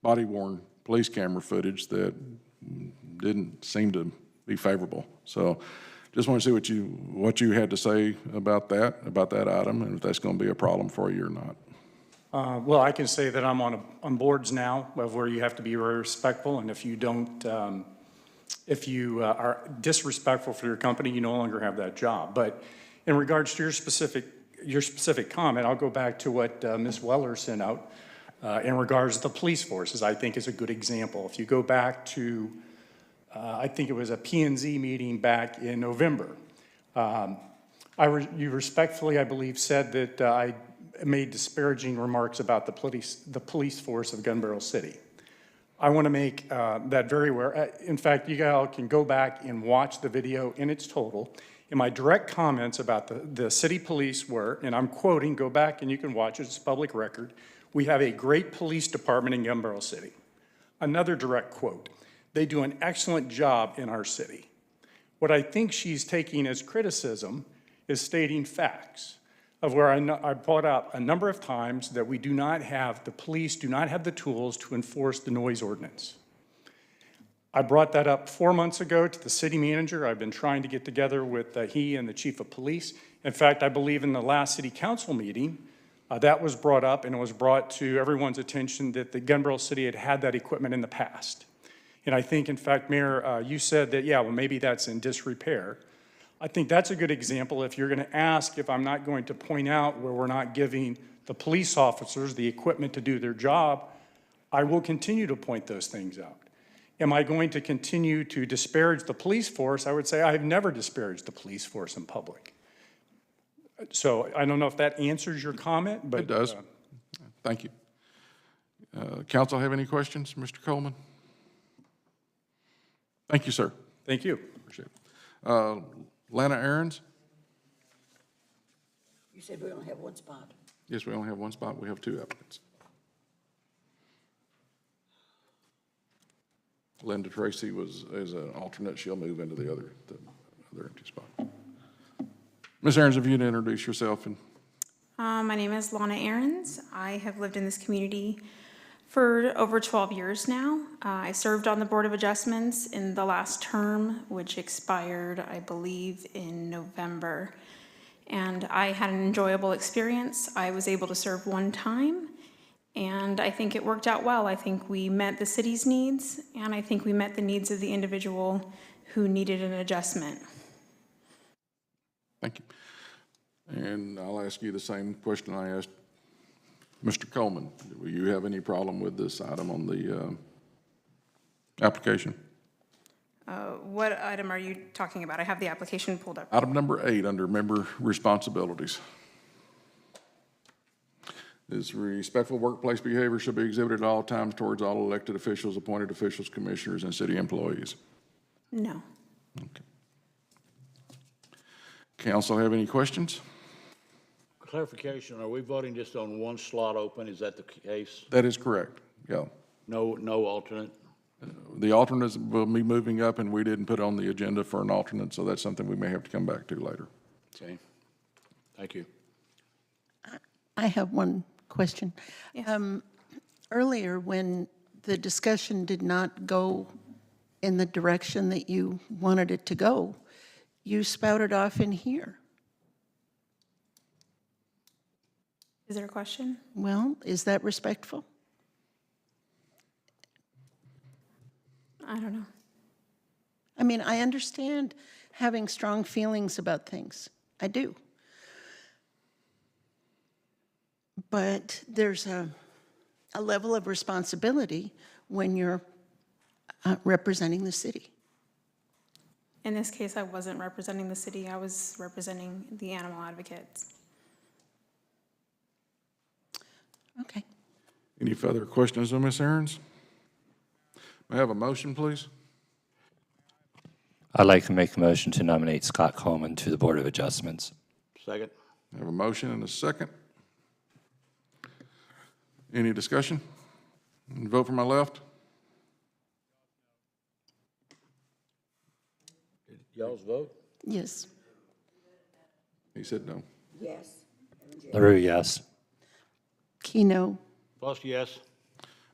body-worn police camera footage that didn't seem to be favorable. So just want to see what you had to say about that item, and if that's going to be a problem for you or not. Well, I can say that I'm on boards now of where you have to be very respectful, and if you don't, if you are disrespectful for your company, you no longer have that job. But in regards to your specific comment, I'll go back to what Ms. Weller sent out in regards to the police forces. I think is a good example. If you go back to, I think it was a P&Z meeting back in November, you respectfully, I believe, said that I made disparaging remarks about the police force of Gun Barrel City. I want to make that very aware. In fact, you all can go back and watch the video in its total. And my direct comments about the city police were, and I'm quoting, go back and you can watch it, it's public record, we have a great police department in Gun Barrel City. Another direct quote, they do an excellent job in our city. What I think she's taking as criticism is stating facts of where I brought out a number of times that we do not have, the police do not have the tools to enforce the noise ordinance. I brought that up 4 months ago to the city manager. I've been trying to get together with he and the chief of police. In fact, I believe in the last city council meeting, that was brought up, and it was brought to everyone's attention that the Gun Barrel City had that equipment in the past. And I think, in fact, Mayor, you said that, yeah, well, maybe that's in disrepair. I think that's a good example. If you're going to ask if I'm not going to point out where we're not giving the police officers the equipment to do their job, I will continue to point those things out. Am I going to continue to disparage the police force? I would say I've never disparaged the police force in public. So I don't know if that answers your comment, but. It does. Thank you. Council have any questions, Mr. Coleman? Thank you, sir. Thank you. Appreciate it. Lana Aaron's? You said we only have one spot. Yes, we only have one spot. We have two applicants. Linda Tracy is an alternate. She'll move into the other empty spot. Ms. Aaron's, if you'd introduce yourself and My name is Lana Aarons. I have lived in this community for over 12 years now. I served on the Board of Adjustments in the last term, which expired, I believe, in November. And I had an enjoyable experience. I was able to serve one time, and I think it worked out well. I think we met the city's needs, and I think we met the needs of the individual who needed an adjustment. thank you. And I'll ask you the same question I asked Mr. Coleman. Do you have any problem with this item on the application? What item are you talking about? I have the application pulled up. Item number 8, under member responsibilities. This respectful workplace behavior should be exhibited at all times towards all elected officials, appointed officials, commissioners, and city employees. No. Okay. Council have any questions? Clarification, are we voting just on one slot open? Is that the case? That is correct, yeah. No alternate? The alternates will be moving up, and we didn't put on the agenda for an alternate, so that's something we may have to come back to later. Okay. Thank you. I have one question. Yes. Earlier, when the discussion did not go in the direction that you wanted it to go, you spouted off in here. Is there a question? Well, is that respectful? I don't know. I mean, I understand having strong feelings about things. I do. But there's a level of responsibility when you're representing the city. In this case, I wasn't representing the city. I was representing the animal advocates. Okay. Any further questions of Ms. Aaron's? May I have a motion, please? I'd like to make a motion to nominate Scott Coleman to the Board of Adjustments. Second? I have a motion and a second. Any discussion? Vote for my left. Did y'all's vote? Yes. He said no. Yes. LaRue, yes. Keno. Plus, yes.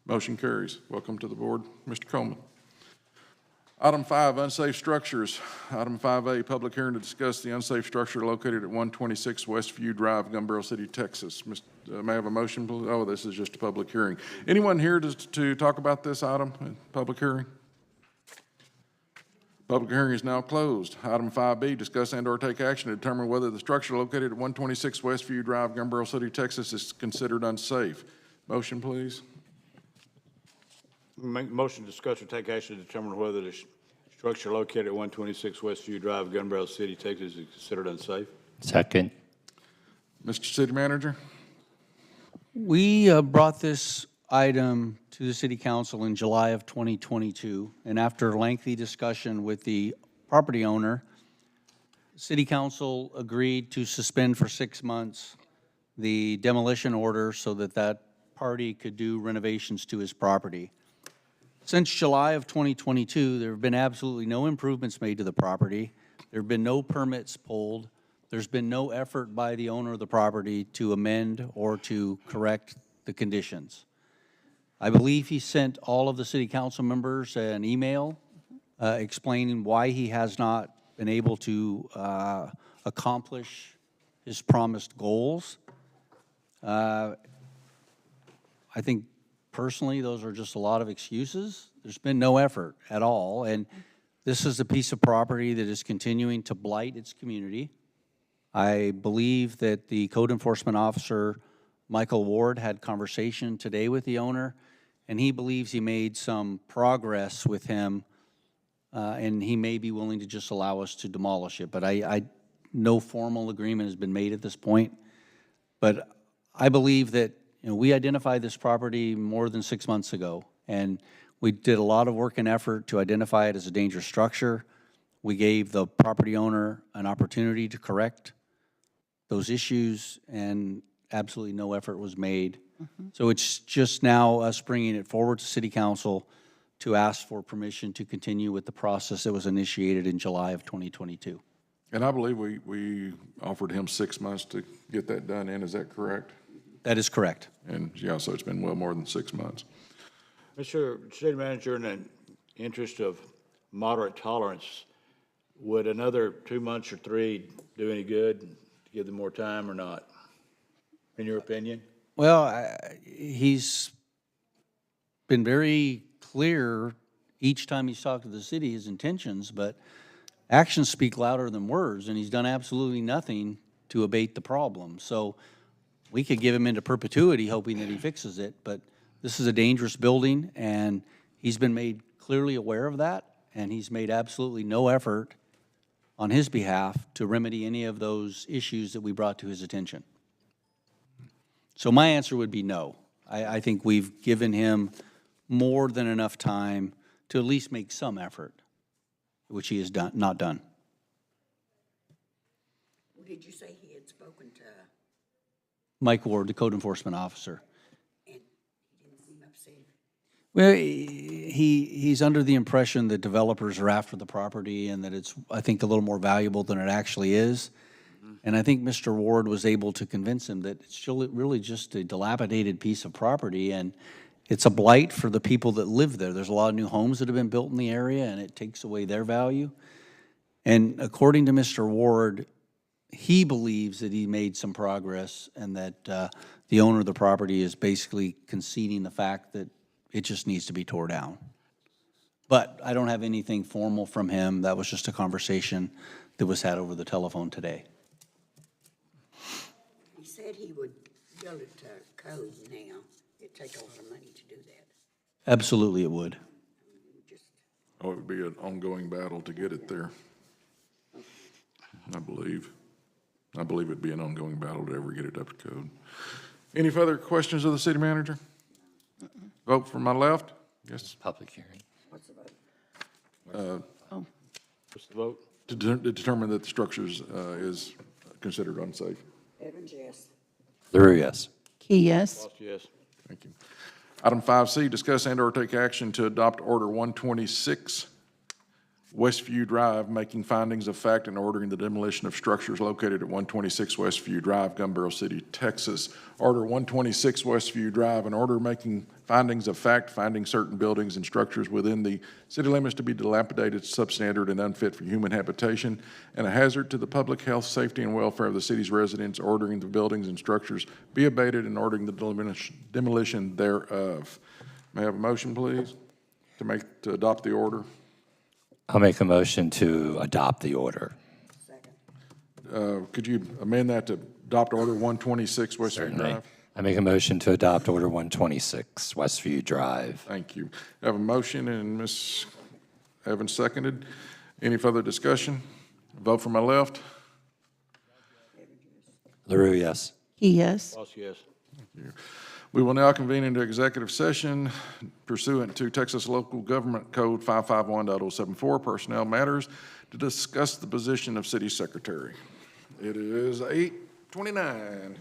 Motion carries. Welcome to the board, Mr. Coleman. Item 5, unsafe structures. Item 5A, public hearing to discuss the unsafe structure located at 126 Westview Drive, Gun Barrel City, Texas. May I have a motion, please? Oh, this is just a public hearing. Anyone here to talk about this item, public hearing? Public hearing is now closed. Item 5B, discuss and/or take action to determine whether the structure located at 126 Westview Drive, Gun Barrel City, Texas is considered unsafe. Motion, please. Make motion to discuss or take action to determine whether the structure located at 126 Westview Drive, Gun Barrel City, Texas is considered unsafe. Second. Mr. City Manager? We brought this item to the city council in July of 2022, and after lengthy discussion with the property owner, city council agreed to suspend for 6 months the demolition order so that that party could do renovations to his property. Since July of 2022, there have been absolutely no improvements made to the property. There have been no permits pulled. There's been no effort by the owner of the property to amend or to correct the conditions. I believe he sent all of the city council members an email explaining why he has not been able to accomplish his promised goals. I think personally, those are just a lot of excuses. There's been no effort at all, and this is a piece of property that is continuing to blight its community. I believe that the code enforcement officer, Michael Ward, had conversation today with the owner, and he believes he made some progress with him, and he may be willing to just allow us to demolish it. But no formal agreement has been made at this point. But I believe that we identified this property more than 6 months ago, and we did a lot of work and effort to identify it as a dangerous structure. We gave the property owner an opportunity to correct those issues, and absolutely no effort was made. So it's just now us bringing it forward to city council to ask for permission to continue with the process that was initiated in July of 2022. And I believe we offered him 6 months to get that done in, is that correct? That is correct. And, yeah, so it's been well more than 6 months. Mr. City Manager, in the interest of moderate tolerance, would another 2 months or 3 do any good, to give them more time or not, in your opinion? Well, he's been very clear each time he's talked to the city, his intentions, but actions speak louder than words, and he's done absolutely nothing to abate the problem. So we could give him into perpetuity hoping that he fixes it, but this is a dangerous building, and he's been made clearly aware of that, and he's made absolutely no effort on his behalf to remedy any of those issues that we brought to his attention. So my answer would be no. I think we've given him more than enough time to at least make some effort, which he has not done. Well, did you say he had spoken to, Mike Ward, the code enforcement officer. and he didn't seem upset? Well, he's under the impression that developers are after the property and that it's, I think, a little more valuable than it actually is. And I think Mr. Ward was able to convince him that it's really just a dilapidated piece of property, and it's a blight for the people that live there. There's a lot of new homes that have been built in the area, and it takes away their value. And according to Mr. Ward, he believes that he made some progress and that the owner of the property is basically conceding the fact that it just needs to be tore down. But I don't have anything formal from him. That was just a conversation that was had over the telephone today. He said he would build it to code now. It'd take a lot of money to do that. Absolutely it would. Oh, it would be an ongoing battle to get it there. I believe. I believe it'd be an ongoing battle to ever get it up to code. Any further questions of the city manager? Vote from my left? Yes. Public hearing. What's the vote? What's the vote? To determine that the structures is considered unsafe. Evans, yes. LaRue, yes. Key, yes. Lost, yes. Thank you. Item 5C, discuss and/or take action to adopt Order 126, Westview Drive, making findings of fact and ordering the demolition of structures located at 126 Westview Drive, Gun Barrel City, Texas. Order 126 Westview Drive, an order making findings of fact, finding certain buildings and structures within the city limits to be dilapidated, substandard, and unfit for human habitation, and a hazard to the public health, safety, and welfare of the city's residents, ordering the buildings and structures be abated and ordering the demolition thereof. May I have a motion, please, to adopt the order? I'll make a motion to adopt the order. Could you amend that to adopt Order 126 Westview Certainly. Drive? I make a motion to adopt Order 126, Westview Drive. Thank you. I have a motion, and Ms. Evans seconded. Any further discussion? Vote from my left. LaRue, yes. Key, yes. Lost, yes. We will now convene into executive session pursuant to Texas Local Government Code 551.074, personnel matters, to discuss the position of city secretary. It is 8:29.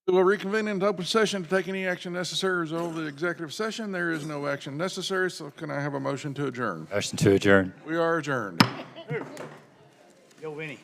We will reconvene into open session to take any action necessary as a result of the executive session. There is no action necessary, so can I have a motion to adjourn? Motion to adjourn. We are adjourned. Yo, Vinnie.